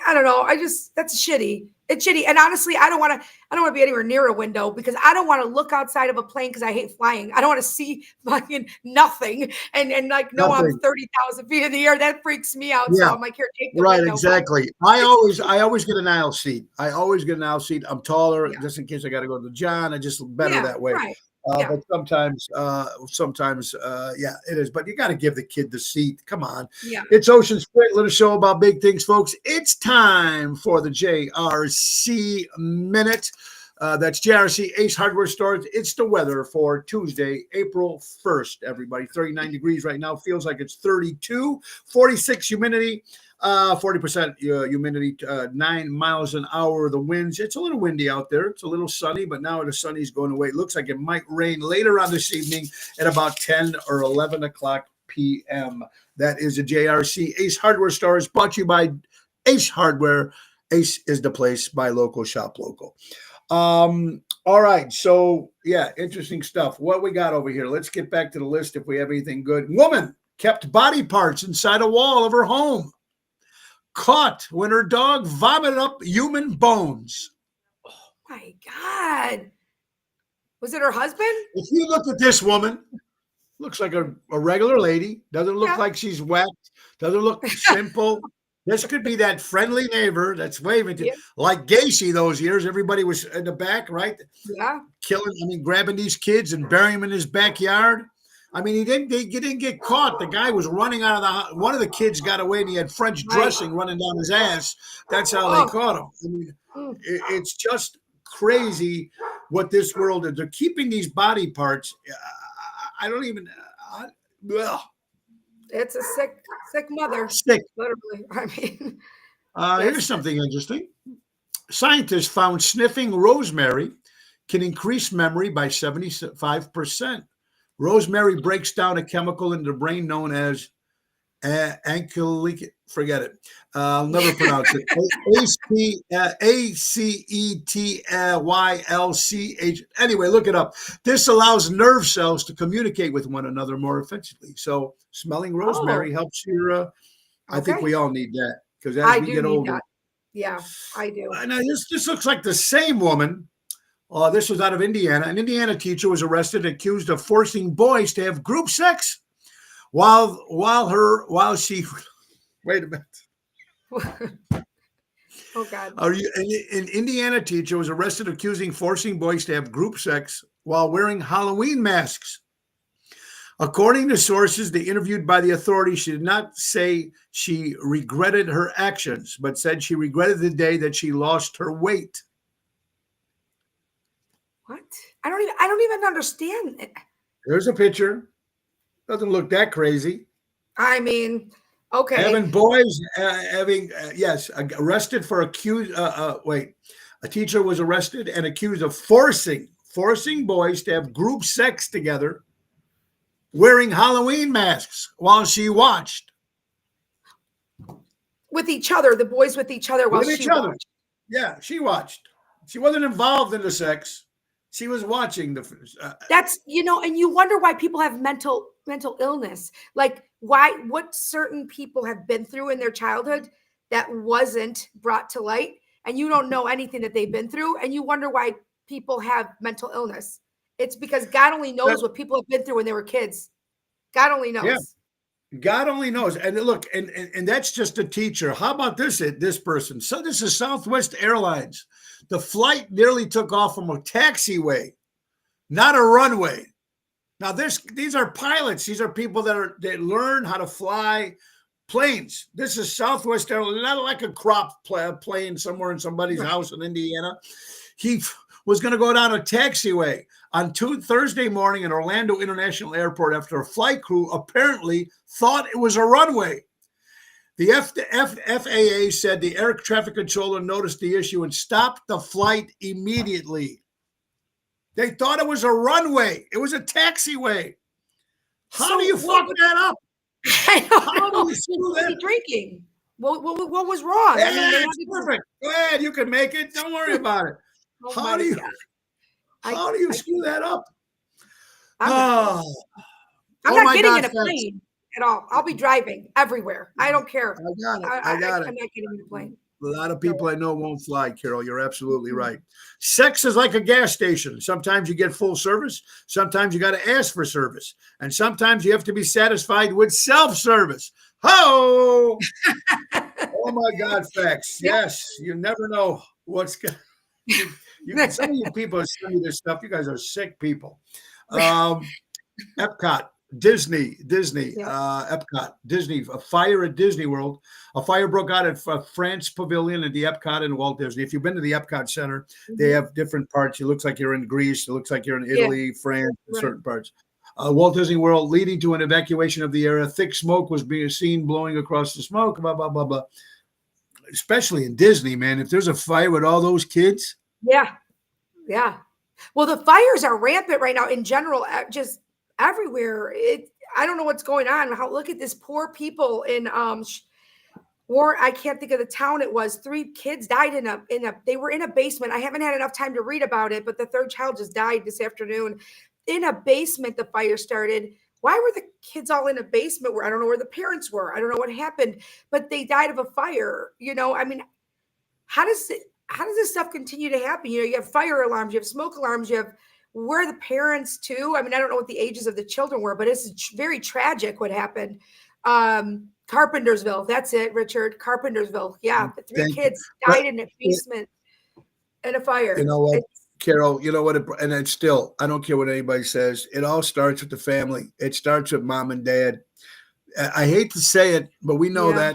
I don't know. That's shitty. It's shitty. And honestly, I don't want to be anywhere near a window because I don't want to look outside of a plane because I hate flying. I don't want to see fucking nothing. And like, no, I'm 30,000 feet in the air. That freaks me out. Yeah. So I'm like, here, take the window. Exactly. I always get an aisle seat. I'm taller, just in case I got to go to the John. I just better that way. Right. But sometimes, it is. But you got to give the kid the seat. Come on. Yeah. It's Ocean Split, little show about big things, folks. It's time for the JRC Minute. That's JRC Ace Hardware Stores. It's the weather for Tuesday, April 1st, everybody. 39 degrees right now. Feels like it's 32. 46 humidity. 40% humidity, 9 miles an hour. The winds, it's a little windy out there. It's a little sunny, but now the sunny's going away. It looks like it might rain later on this evening at about 10 or 11 o'clock p.m. That is a JRC Ace Hardware Stores, brought to you by Ace Hardware. Ace is the place. Buy local, shop local. All right. So, interesting stuff. What we got over here? Let's get back to the list if we have anything good. Woman kept body parts inside a wall of her home. Caught when her dog vomited up human bones. Oh my God. Was it her husband? If you look at this woman, looks like a regular lady. Doesn't look like she's wet. Doesn't look simple. This could be that friendly neighbor that's waving to like Gacy those years. Everybody was in the back, right? Yeah. Grabbing these kids and burying them in his backyard. I mean, he didn't get caught. The guy was running out of the house. One of the kids got away, and he had French dressing running down his ass. That's how they caught him. I mean, it's just crazy what this world is. They're keeping these body parts. I don't even. It's a sick mother. Sick. Literally. I mean. Here's something interesting. Scientists found sniffing rosemary can increase memory by 75%. Rosemary breaks down a chemical in the brain known as forget it. I'll never pronounce it. ACETYLCH. Anyway, look it up. This allows nerve cells to communicate with one another more effectively. So smelling rosemary helps your, I think we all need that because as we get older. That. Yeah, I do. Now this looks like the same woman. This was out of Indiana. An Indiana teacher was arrested accused of forcing boys to have group sex while she wait a minute. Oh God. An Indiana teacher was arrested accusing forcing boys to have group sex while wearing Halloween masks. According to sources they interviewed by the authorities, she did not say she regretted her actions, but said she regretted the day that she lost her weight. What? I don't even understand it. There's a picture. Doesn't look that crazy. I mean, okay. Having boys arrested for accused. A teacher was arrested and accused of forcing boys to have group sex together, wearing Halloween masks while she watched. With each other, the boys with each other while she watched. Yeah, she watched. She wasn't involved in the sex. She was watching the. That's and you wonder why people have mental illness. Like what certain people have been through in their childhood that wasn't brought to light, and you don't know anything that they've been through, and you wonder why people have mental illness. It's because God only knows what people have been through when they were kids. God only knows. Yeah. God only knows. And look, and that's just a teacher. How about this person? So this is Southwest Airlines. The flight nearly took off from a taxiway, not a runway. Now, these are pilots. These are people that learn how to fly planes. This is Southwest Airlines, not like a crop plane somewhere in somebody's house in Indiana. He was going to go down a taxiway on Thursday morning at Orlando International Airport after a flight crew apparently thought it was a runway. The FAA said the air traffic controller noticed the issue and stopped the flight immediately. They thought it was a runway. It was a taxiway. How do you fuck that up? I don't How know. do you screw Was he that? drinking? What was wrong? Yeah, I mean, it's perfect. Go ahead, you can make it. Don't worry about it. oh How my do you God. how do you screw that up? I'm not, Oh, I'm oh not my getting God, in a thanks. plane at all. I'll be driving everywhere. I don't care. I got it. I got it. I'm not getting in a plane. A lot of No. people I know won't fly, Carol. You're absolutely Mhm. right. Sex is like a gas station. Sometimes you get full service. Sometimes you got to ask for service. And sometimes you have to be satisfied with self-service. Ho! Oh my God, facts. Yep. Yes. You never know what's going some of you people send me this stuff. You guys are sick people. Epcot, Disney, Yep. Epcot, Disney, a fire at Disney World. A fire broke out at France Pavilion at the Epcot in Walt Disney. If you've been to the Epcot Center, they Mhm. have different parts. It looks like you're in Greece. It looks like you're in Yeah. Italy, France, Right. certain parts. Walt Disney World, leading to an evacuation of the area. Thick smoke was being seen blowing across the smoke, blah, blah, blah, blah. Especially in Disney, man. If there's a fire with all those kids. Yeah. Yeah. Well, the fires are rampant right now in general, just everywhere. I don't know what's going on. Look at this poor people in I can't think of the town it was. 3 kids died they were in a basement. I haven't had enough time to read about it, but the 3rd child just died this afternoon. In a basement, the fire started. Why were the kids all in a basement where I don't know where the parents were? I don't know what happened, but they died of a fire. I mean, how does this stuff continue to happen? You have fire alarms, you have smoke alarms, you have where are the parents too? I mean, I don't know what the ages of the children were, but it's very tragic what happened. Carpentersville, that's it, Richard. Carpentersville. Yeah, the 3 Thank you. kids But died in a basement in a fire. you know what, Carol, you know what? And it's still, I don't care what anybody says. It all starts with the family. It starts with mom and dad. I hate to say it, but we know Yeah.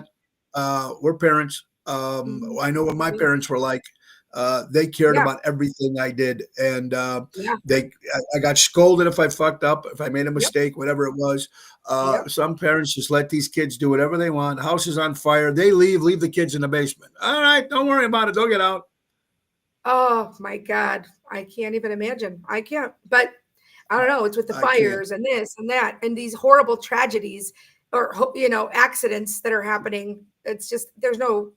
that we're parents. Mhm. I know what my Yeah. parents were like. They cared Yeah. about everything I did, and Yeah. I got scolded if I fucked up, if I made a Yep. mistake, whatever it was. Yep. Some parents just let these kids do whatever they want. House is on fire. They leave the kids in the basement. All right, don't worry about it. They'll get out. Oh my God. I can't even imagine. I can't. But I don't know. It's with the I can't. fires and this and that and these horrible tragedies or accidents that are happening. It's just there's no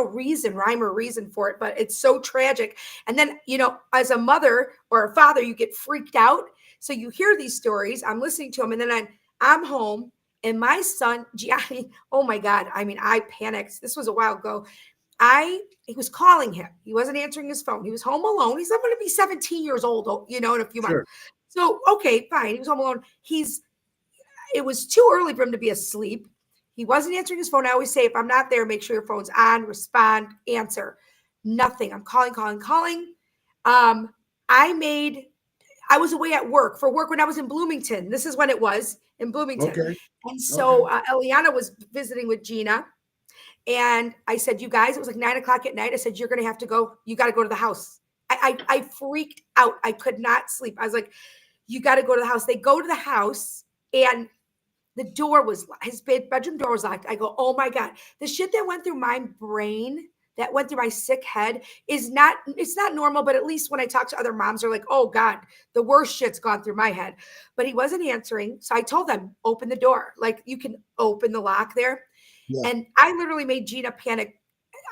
reason, rhyme or reason for it, but it's so tragic. And then, as a mother or a father, you get freaked out. So you hear these stories. I'm listening to them, and then I'm home, and my son Gianni. Oh my God! I mean, I panicked. This was a while ago. He was calling him. He wasn't answering his phone. He was home alone. He's not going to be 17 years old, in a few months. Sure. So, okay, fine. He was home alone. It was too early for him to be asleep. He wasn't answering his phone. I always say, if I'm not there, make sure your phone's on, respond, answer. Nothing. I'm calling. I was away at work when I was in Bloomington. This is when it was in Bloomington. Okay. And so Eliana was visiting with Gina. And I said, you guys, it was like 9:00 at night. I said, you're going to have to go. You got to go to the house. I freaked out. I could not sleep. I was like, you got to go to the house. They go to the house and the door was, his bedroom door was locked. I go, oh my God, the shit that went through my brain, that went through my sick head it's not normal. But at least when I talk to other moms, they're like, oh God, the worst shit's gone through my head. But he wasn't answering. So I told them, open the door. Like, you can open the lock there. Yeah. And I literally made Gina panic.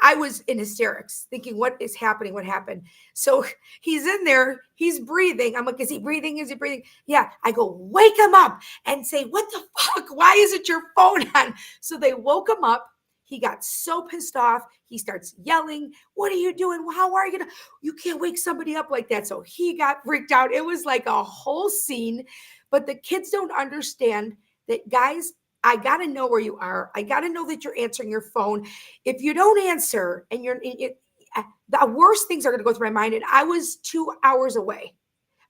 I was in hysterics thinking, what is happening? What happened? So he's in there, he's breathing. I'm like, is he breathing? Is he breathing? Yeah. I go, wake him up and say, what the fuck? Why isn't your phone on? So they woke him up. He got so pissed off. He starts yelling, what are you doing? How are you gonna, you can't wake somebody up like that. So he got freaked out. It was like a whole scene, but the kids don't understand that, guys. I got to know where you are. I got to know that you're answering your phone. If you don't answer and the worst things are going to go through my mind. And I was 2 hours away.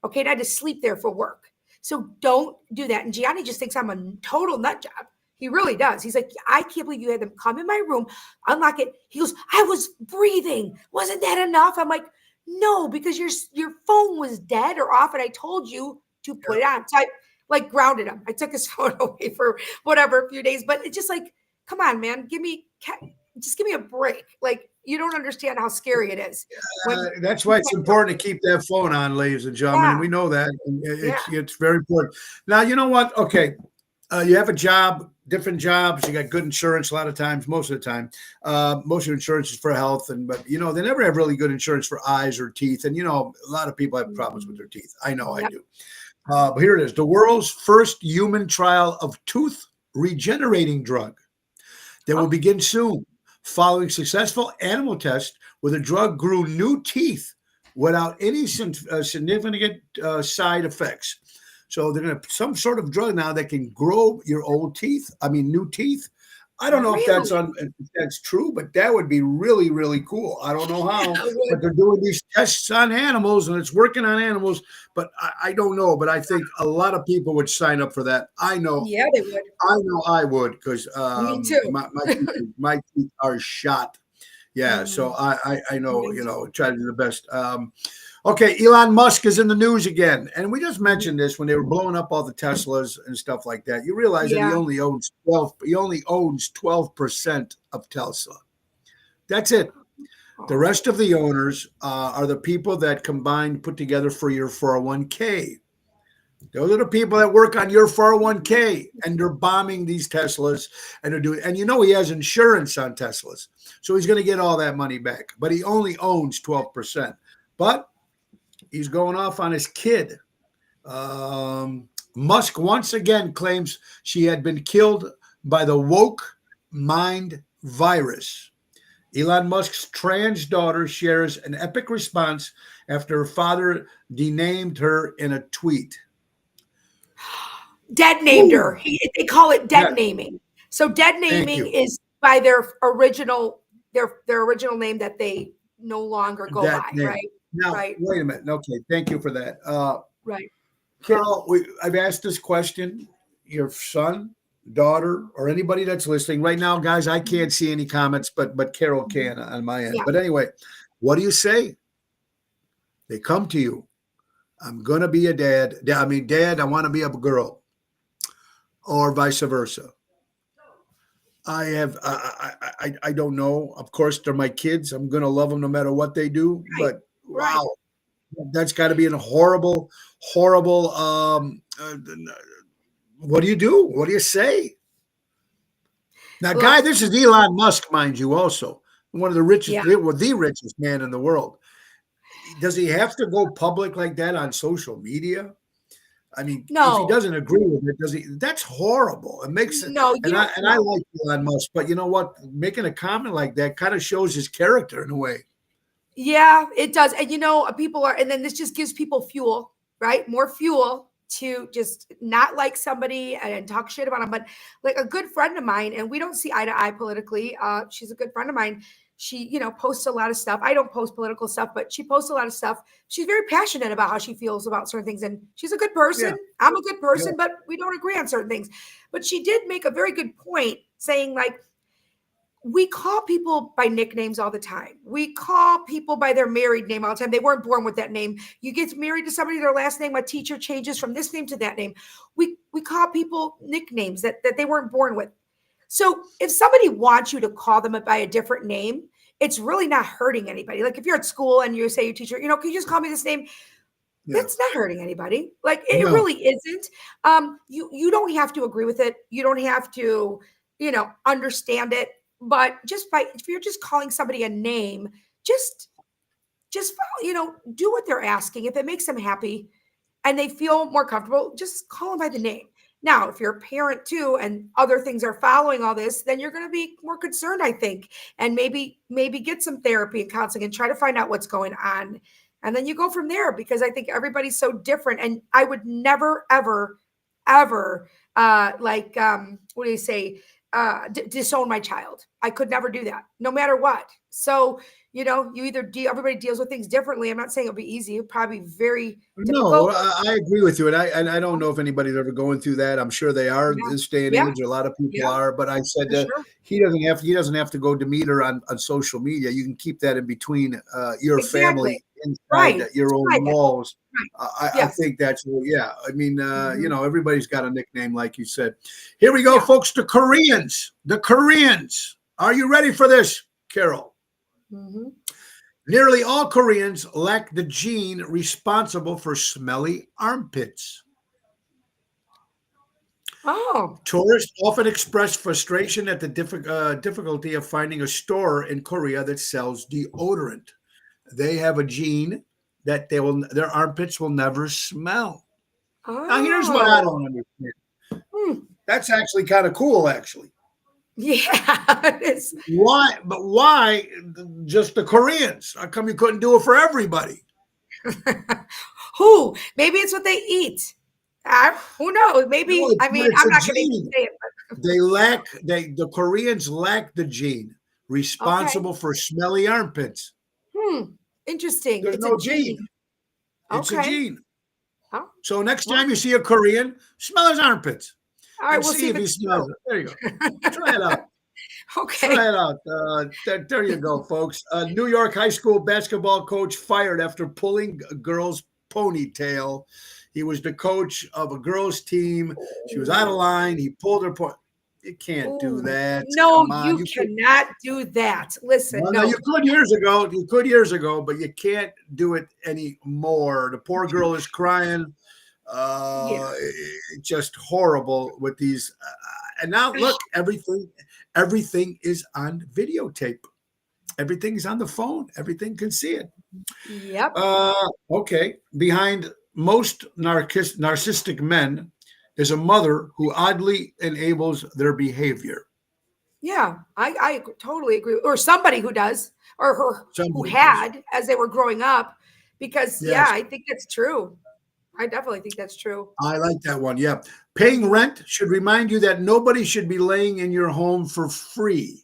Okay. And I had to sleep there for work. So don't do that. And Gianni just thinks I'm a total nut job. He really does. He's like, I can't believe you had them come in my room, unlock it. He goes, I was breathing. Wasn't that enough? I'm like, no, because your phone was dead or off. And I told you to put it on. So I grounded him. I took his phone away for whatever, a few days, but it's just like, come on, man, just give me a break. Like, you don't understand how scary it is. That's why it's important to keep that phone on, ladies and gentlemen. Yeah. And we know that. And it's very important. Now, you know what? Okay. You have a job, different jobs. You got good insurance a lot of times, most of the time. Most of your insurance is for health. But, they never have really good insurance for eyes or teeth. And, a lot of people have problems with their teeth. I know I do. But here it is. The world's first human trial of tooth regenerating drug that will begin soon, following successful animal tests where the drug grew new teeth without any significant side effects. So they're going to some sort of drug now that can grow your old teeth. I mean, new teeth. I don't know if that's true, but that would be really, really cool. I don't know how, but they're doing these tests on animals and it's working on animals, but I don't know. But I think a lot of people would sign up for that. I know. Yeah, they would. I know I would, because me too. my teeth are shot. Yeah. So I know, try to do the best. Okay, Elon Musk is in the news again. And we just mentioned this when they were blowing up all the Teslas and stuff like that. You realize that he only owns 12% of Tesla. That's it. The rest of the owners are the people that combined put together for your 401k. Those are the people that work on your 401k, and they're bombing these Teslas, and they're doing. And he has insurance on Teslas, so he's going to get all that money back. But he only owns 12%. But he's going off on his kid. Musk once again claims she had been killed by the woke mind virus. Elon Musk's trans daughter shares an epic response after her father denamed her in a tweet. Dead named her. They call it dead naming. So dead naming is by their original name that they no longer go by, right? Now, wait a minute. Okay, thank you for that. Right. Carol, I've asked this question. Your son, daughter, or anybody that's listening right now, guys, I can't see any comments, but Carol can on my end. Yeah. But anyway, what do you say? They come to you. I'm going to be a dad. Dad, I want to be a girl. Or vice versa. I don't know. Of course, they're my kids. I'm going to love them no matter what they do. Right. But wow, that's got to be a horrible. What do you do? What do you say? Now, Guy, this is Elon Musk, mind you, also one of the richest, the richest man in the world. Does he have to go public like that on social media? I mean, if he doesn't agree with it, does he? That's horrible. It makes it. No, I like Elon Musk, but you know what? Making a comment like that kind of shows his character in a way. Yeah, it does. And people are, and then this just gives people fuel, right? More fuel to just not like somebody and talk shit about them. But like a good friend of mine, and we don't see eye to eye politically. She's a good friend of mine. She, posts a lot of stuff. I don't post political stuff, but she posts a lot of stuff. She's very passionate about how she feels about certain things. And she's a good person. Yeah. I'm a good person, but we don't agree on certain things. But she did make a very good point saying, like, we call people by nicknames all the time. We call people by their married name all the time. They weren't born with that name. You get married to somebody, their last name, a teacher changes from this name to that name. We call people nicknames that they weren't born with. So if somebody wants you to call them by a different name, it's really not hurting anybody. Like if you're at school and you say your teacher, can you just call me this name? Yeah. That's not hurting anybody. Like it really isn't. You don't have to agree with it. You don't have to, understand it. But if you're just calling somebody a name, just do what they're asking. If it makes them happy and they feel more comfortable, just call them by the name. Now, if you're a parent too, and other things are following all this, then you're going to be more concerned, I think, and maybe get some therapy and counseling and try to find out what's going on. And then you go from there, because I think everybody's so different. And I would never, ever, ever, what do you say? Disown my child. I could never do that, no matter what. So, everybody deals with things differently. I'm not saying it'll be easy. It'll probably be very difficult. No, I agree with you. And I don't know if anybody's ever going through that. I'm sure they are this day and age. A lot of people are, but I said that he doesn't have to go demean her on social media. You can keep that in between your family inside Right. your own Private. walls. Right. I Yes. think that's, well, yeah. I mean, Mhm. everybody's got a nickname, like you said. Here we go, Yeah. folks. The Koreans. The Koreans. Are you ready for this, Carol? Mhm. Nearly all Koreans lack the gene responsible for smelly armpits. Oh. Tourists often express frustration at the difficulty of finding a store in Korea that sells deodorant. They have a gene that their armpits will never smell. Now, here's what I Oh. don't understand. Hmm. That's actually kind of cool, actually. Yeah. It is. Why? But why just the Koreans? How come you couldn't do it for everybody? Who? Maybe it's what they eat. Who knows? No, Maybe. I mean, it's I'm a not going to gene. say it. The Koreans lack the gene Okay. responsible for smelly armpits. Interesting. There's It's a no gene. gene. It's a Okay. gene. Oh, So next well, time you see a Korean, smell his armpits all right. and We'll see see if if he it's smells it. There you go. Try it out. true. Try Okay. it out. There you go, folks. A New York high school basketball coach fired after pulling a girl's ponytail. He was the coach of a girls' team. She was out of line. He pulled her. You can't do Ooh. that. No, Come on. you cannot do that. Listen, Well, no, you no. could years ago. You could years ago, but you can't do it anymore. The poor girl is crying. Yeah. Just horrible with these. And now look, everything is on videotape. Everything's on the phone. Everything can see it. Yep. Okay. Behind most narcissistic men is a mother who oddly enables their behavior. Yeah. I totally agree. Or somebody who does, or who Somebody does. had as they were growing up. Because, yeah, Yes, I think that's true. I definitely think that's true. I like that one. Yeah. Paying Mhm. rent should remind you that nobody should be laying in your home for free.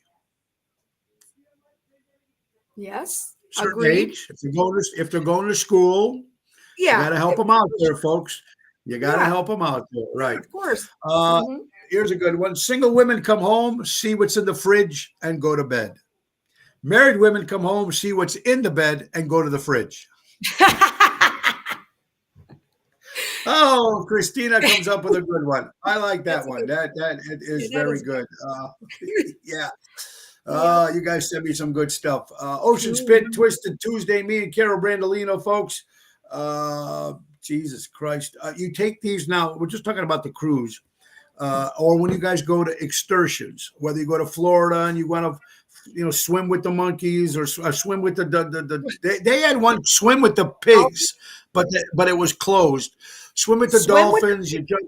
Yes. Certain Agreed. age, if they're going to school, you got Yeah. to help them out there, folks. You got to Yeah. help them out there, right? Of course. Uh, Hmm. Here's a good one. Single women come home, see what's in the fridge, and go to bed. Married women come home, see what's in the bed, and go to the fridge. Oh, Christina comes up with a good one. I like that That's a one. good. That it is That very is good. good. Yeah. Yep. You guys sent me some good stuff. Ocean Spit Mhm. Twisted Tuesday. Me and Carol Brandolino, folks. Jesus Christ. You take these now. We're just talking about the cruise. Or when you guys go to excursions, whether you go to Florida and you want to, swim with the monkeys or swim with they had one swim with the Oh, pigs, but it was closed. Swim with the swim with dolphins. You just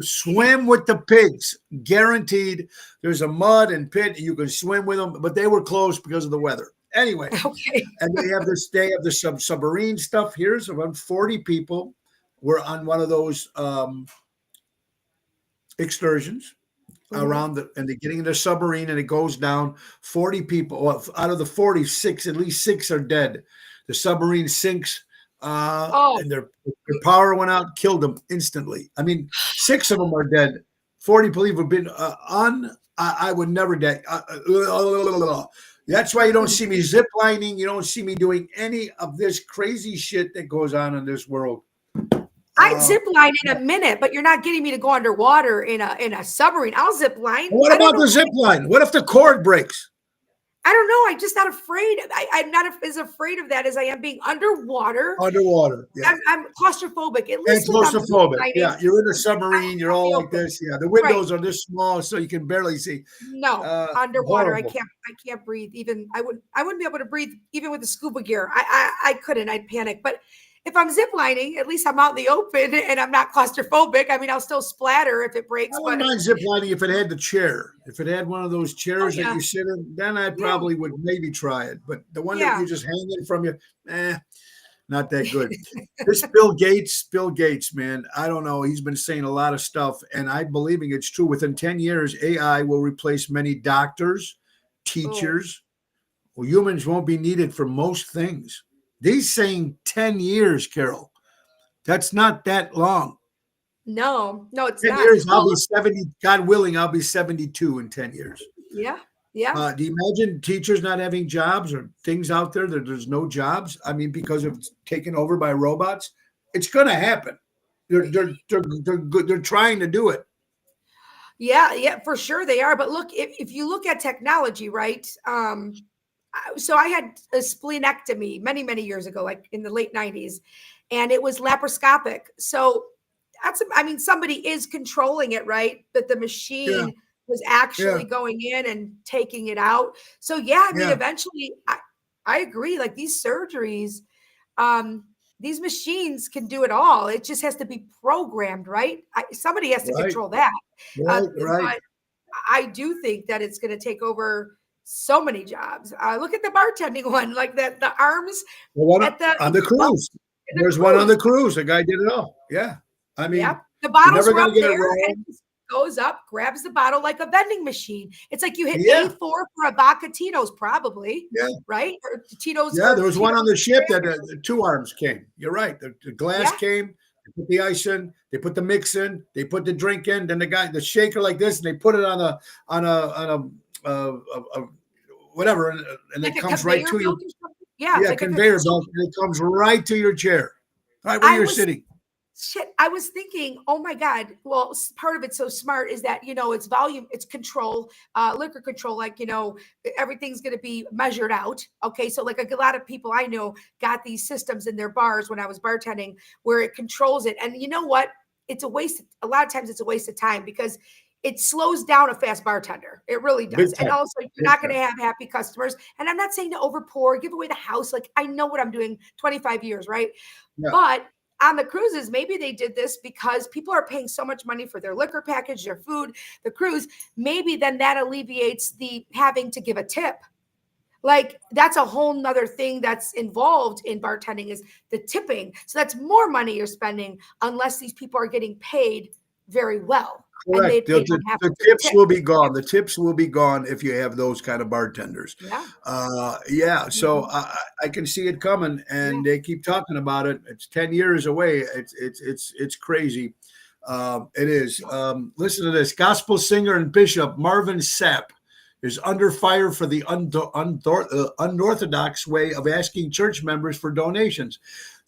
swim with the pigs, guaranteed. There's a mud and pit. You can swim with them, but they were closed because of the weather. Anyway, the. Okay. and they have this. They have the submarine stuff. Here's around 40 people. Were on one of those excursions Mhm. around and they're getting in the submarine and it goes down. 40 people, well, out of the 46, at least 6 are dead. The submarine sinks, Oh, and their power went out, killed them instantly. I mean, 6 of them are dead. 40 people have been I would never die. That's why you don't see me zip lining. You don't see me doing any of this crazy shit that goes on in this world. I'd Uh, zip line in a minute, but you're not getting me to go underwater in a submarine. I'll zip line. what I don't about know. the zip line? What if the cord breaks? I don't know. I'm just not afraid. I'm not as afraid of that as I am being underwater. Underwater, yeah. I'm claustrophobic. At And least when I'm zip claustrophobic. lining, Yeah, you're in a submarine. You're out in all the like open. this. Yeah, the Right. windows are this small, so you can barely see. No, underwater. Horrible. I can't breathe. Even I wouldn't be able to breathe even with the scuba gear. I couldn't. I'd panic. But if I'm zip lining, at least I'm out in the open and I'm not claustrophobic. I mean, I'll still splatter if it breaks, I wouldn't but mind zip lining if it had the chair. If it had one of those oh chairs that yeah, you sit in, then I yeah, probably would maybe try it. But the one that yeah. you just hang in from you, not that good. This Bill Gates, man, I don't know. He's been saying a lot of stuff, and I'm believing it's true. Within 10 years, AI will replace many doctors, Oh teachers. Well, humans won't be needed for most things. He's saying 10 years, Carol. That's not that long. no, no, it's 10 not. years, I'll Well, be 70. God willing, I'll be 72 in 10 years. yeah, Yeah. Do you imagine teachers not having jobs or things out there that there's no jobs? I mean, because of taken over by robots, it's going to happen. They're trying to do it. Yeah, yeah, for sure they are. But look, if you look at technology, right? So I had a splenectomy many, many years ago, like in the late 90s, and it was laparoscopic. So that's, I mean, somebody is controlling it, right? But the Yeah, machine was yeah, actually going in and taking it out. So yeah, I mean, yeah. eventually I agree. Like these surgeries, um, these machines can do it all. It just has to be programmed, right? Somebody has to Right, control that. right, right. But I do think that it's going to take over so many jobs. Look at the bartending one, like that, the arms The one at the on the well, cruise. in the There's one on cruise. the cruise. The guy did it all. Yeah. I mean, Yep. The you're bottles never were going up to get it there and wrong. it just goes up, grabs the bottle like a vending machine. It's like you hit Yeah, A4 for a vodka Tito's, probably, yeah. right? Or Tito's Yeah, or there was one on Tito's. the ship that the two arms came. You're right. The glass Yeah. came. They put the ice in. They put the mix in. They put the drink in. Then the shaker like this, and they put it on a whatever, and Like it a comes right conveyor to you. belt or something. Yeah, Yeah, like a conveyor so belt, and it comes right to your chair, right where I you're was sitting. shit, I was thinking, oh my God. Well, part of it's so smart is that, it's volume, it's control, liquor control, like, everything's going to be measured out. Okay. So, like, a lot of people I know got these systems in their bars when I was bartending where it controls it. And you know what? It's a waste. A lot of times it's a waste of time because it slows down a fast bartender. It really Big does. And time, also, you're big not going to time. have happy customers. And I'm not saying to overpour, give away the house. Like, I know what I'm doing 25 years, right? Yeah, But on the cruises, maybe they did this because people are paying so much money for their liquor package, their food, the cruise. Maybe then that alleviates the having to give a tip. Like that's a whole nother thing that's involved in bartending is the tipping. So that's more money you're spending unless these people are getting paid very well and correct. they don't have The to tips tip. will be gone. The tips will be gone if you have those kind of bartenders. Yeah. Yeah. So Mhm. I can see it coming, Yeah. and they keep talking about it. It's 10 years away. It's crazy. It is. Listen to this. Gospel singer and bishop Marvin Sapp is under fire for the unorthodox way of asking church members for donations.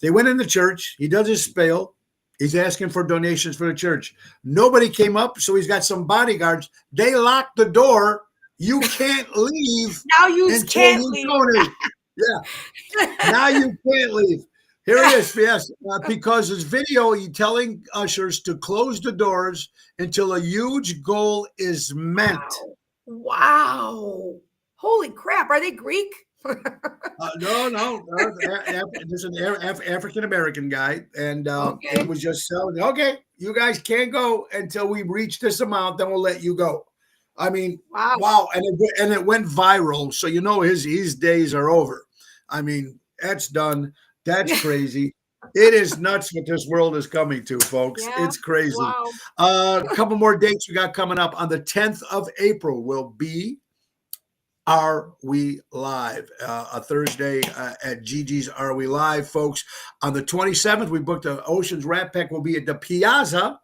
They went in the church. He does his spiel. He's asking for donations for the church. Nobody came up, so he's got some bodyguards. They locked the door. You can't leave Now you until can't you leave. donate. Yeah, now you can't leave. Here it is, yes, because his video, he telling ushers to close the doors until a huge goal is met. Wow. Wow. Holy crap. Are they Greek? No. This is an African American guy, and it Okay. was just so okay. You guys can't go until we reach this amount, then we'll let you go. I mean, Wow. wow, and it went viral, so his days are over. I mean, that's done. That's crazy. It is nuts what this world is coming to, folks. Yeah. It's crazy. Wow. A couple more dates we got coming up on the 10th of April will be Are We Live? A Thursday at Gigi's Are We Live, folks. On the 27th, we booked the Oceans Rat Pack. Will be at the Piazza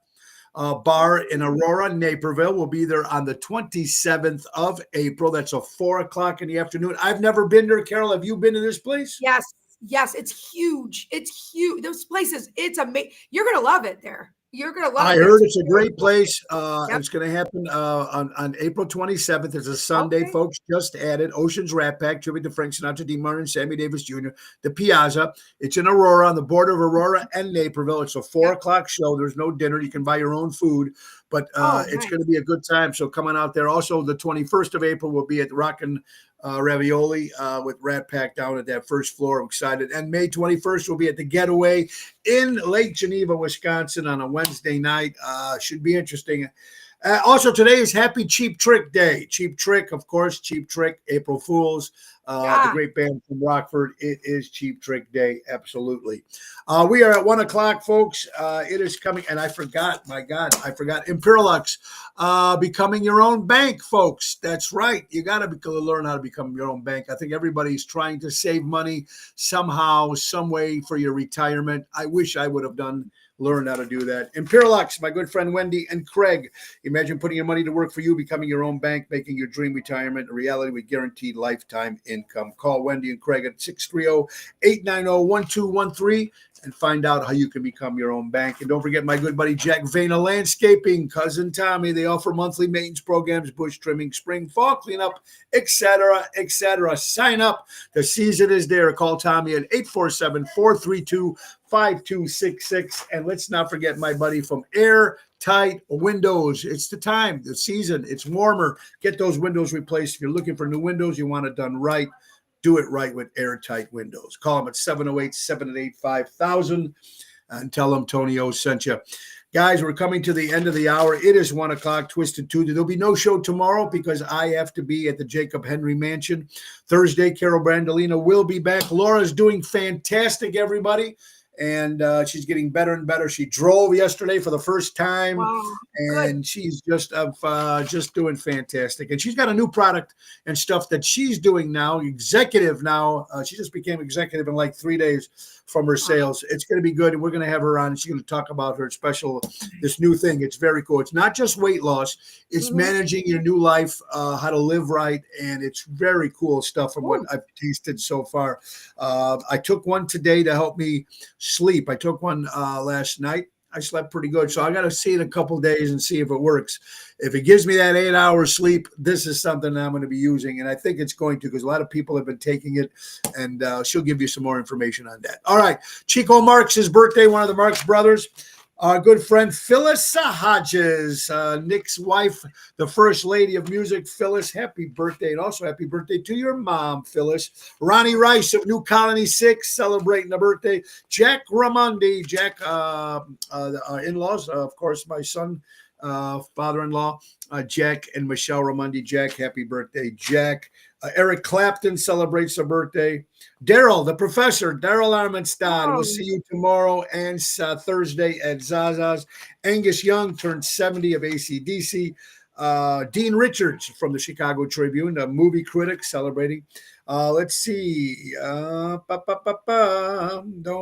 bar in Aurora, Naperville. We'll be there on the 27th of April. That's a 4:00 in the afternoon. I've never been there. Carol, have you been to this place? Yes. Yes. It's huge. It's huge. Those places, it's amazing. You're going to love it there. You're going to love I it there. heard it's a great place. Yep. It's going to happen on April 27th. It's a Sunday, Okay. folks. Just added Oceans Rat Pack, tribute to Frank Sinatra, Dean Martin, Sammy Davis Jr., the Piazza. It's in Aurora, on the border of Aurora and Naperville. It's a 4:00 show. There's no dinner. You can buy your own food, but it's Nice. going to be a good time. So come on out there. Also, the 21st of April will be at Rockin' Ravioli with Rat Pack down at that first floor. I'm excited. And May 21st will be at the Getaway in Lake Geneva, Wisconsin on a Wednesday night. Should be interesting. Also, today is Happy Cheap Trick Day. Cheap Trick, of course, Cheap Trick, April Fools. The great band from Rockford. It is Cheap Trick Day, absolutely. We are at 1:00, folks. It is coming, and I forgot, my God, Imperialux, becoming your own bank, folks. That's right. You got to learn how to become your own bank. I think everybody's trying to save money somehow, some way for your retirement. I wish I would have done learn how to do that. Imperialux, my good friend Wendy and Craig. Imagine putting your money to work for you, becoming your own bank, making your dream retirement a reality with guaranteed lifetime income. Call Wendy and Craig at 630-890-1213 and find out how you can become your own bank. And don't forget my good buddy Jack Vena Landscaping, cousin Tommy. They offer monthly maintenance programs, bush trimming, spring, fall cleanup, etc., etc. Sign up. The season is there. Call Tommy at 847-432-5266. And let's not forget my buddy from Airtight Windows. It's the time, the season. It's warmer. Get those windows replaced. If you're looking for new windows, you want it done right. Do it right with Airtight Windows. Call them at 708-788-5000 and tell them Tony O sent you. Guys, we're coming to the end of the hour. It is 1 o'clock, Twisted Tuesday. There'll be no show tomorrow because I have to be at the Jacob Henry Mansion. Thursday, Carol Brandolino will be back. Laura's doing fantastic, everybody. And she's getting better and better. She drove yesterday for the first time, Wow, and good. she's just doing fantastic. And she's got a new product and stuff that she's doing now, executive now. She just became executive in like 3 days from her sales. It's going to be good, and we're going to have her on. And she's going to talk about her special, this new thing. It's very cool. It's not just weight loss. It's managing your new life, how to live right, and it's very cool stuff from what I've tasted so far. I took one today to help me sleep. I took one last night. I slept pretty good. So I got to see it a couple days and see if it works. If it gives me that 8 hours sleep, this is something I'm going to be using. And I think it's going to, because a lot of people have been taking it, and she'll give you some more information on that. All right. Chico Marks' birthday, one of the Marks brothers. Our good friend Phyllis Hodges, Nick's wife, the first lady of music. Phyllis, happy birthday. And also happy birthday to your mom, Phyllis. Ronnie Rice of New Colony 6 celebrating a birthday. Jack Ramondi, Jack, in-laws, of course, my son, father-in-law, Jack and Michelle Ramondi. Jack, happy birthday, Jack. Eric Clapton celebrates a birthday. Daryl, the professor, Daryl Armenstad. We'll see you tomorrow and Thursday at Zaza's. Angus Young turned 70 of AC/DC. Dean Richards from the Chicago Tribune, a movie critic, celebrating. Let's see. Don't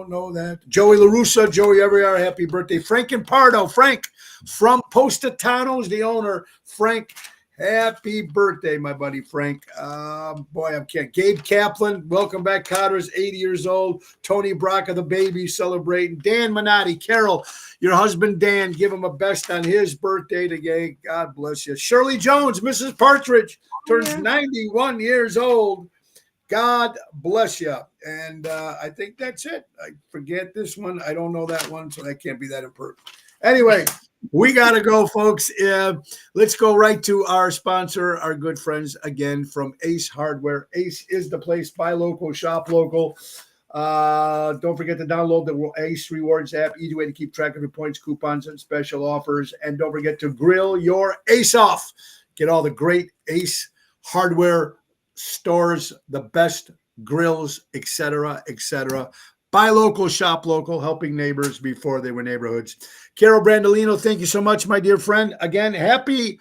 know that. Joey LaRussa, Joey Everyar, happy birthday. Frank and Pardo, Frank from Positano's, the owner. Frank, happy birthday, my buddy Frank. Boy, I can't. Gabe Kaplan, welcome back. Cotter's 80 years old. Tony Braca, the baby, celebrating. Dan Minotti, Carol, your husband Dan, give him a best on his birthday today. God bless you. Shirley Jones, Mrs. Partridge, turns 91 years old. God bless you. And I think that's it. I forget this one. I don't know that one, so that can't be that important. Anyway, we got to go, folks. Let's go right to our sponsor, our good friends again from Ace Hardware. Ace is the place. Buy local, shop local. Don't forget to download the Ace Rewards app. Easy way to keep track of your points, coupons, and special offers. And don't forget to grill your Ace off. Get all the great Ace Hardware stores, the best grills, etc., etc. Buy local, shop local, helping neighbors before they were neighborhoods. Carol Brandolino, thank you so much, my dear friend. Again, happy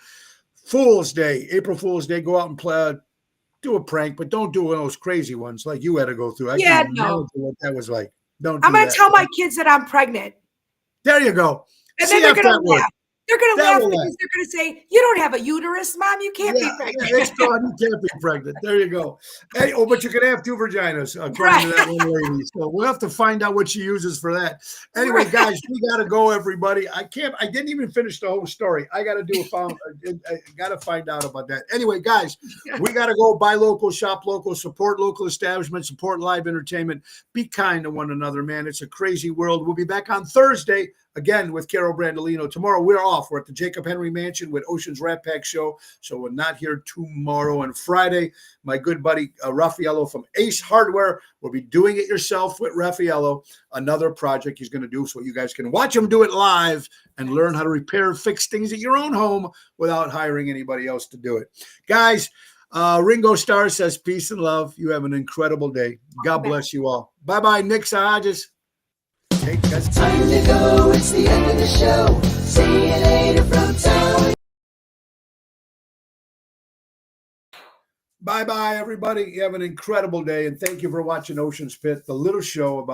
Fool's Day, April Fool's Day. Go out and play, do a prank, but don't do one of those crazy ones like you had to go through. I can't imagine what that was like. Don't. I'm going to tell my kids that I'm pregnant. There you go. And then they're going to laugh. They're going to laugh because they're going to say, "You don't have a uterus, Mom. You can't be pregnant." Yeah, it's gone. You can't be pregnant. There you go. Hey, but you can have two vaginas, according to that one lady. So we'll have to find out what she uses for that. Anyway, guys, we got to go, everybody. I didn't even finish the whole story. I got to do I got to find out about that. Anyway, guys, we got to go. Buy local, shop local, support local establishments, support live entertainment. Be kind to one another, man. It's a crazy world. We'll be back on Thursday. Again, with Carol Brandolino. Tomorrow, we're off. We're at the Jacob Henry Mansion with Ocean's Rat Pack Show. So we're not here tomorrow. And Friday, my good buddy Raffaello from Ace Hardware will be doing it yourself with Raffaello, another project he's going to do so you guys can watch him do it live and learn how to repair, fix things at your own home without hiring anybody else to do it. Guys, Ringo Starr says peace and love. You have an incredible day. God bless you all. Bye-bye, Nick Hodges. Time to go, it's the end of the show. See you later from town. Bye-bye, everybody. You have an incredible day, and thank you for watching Ocean's Pit, the little show about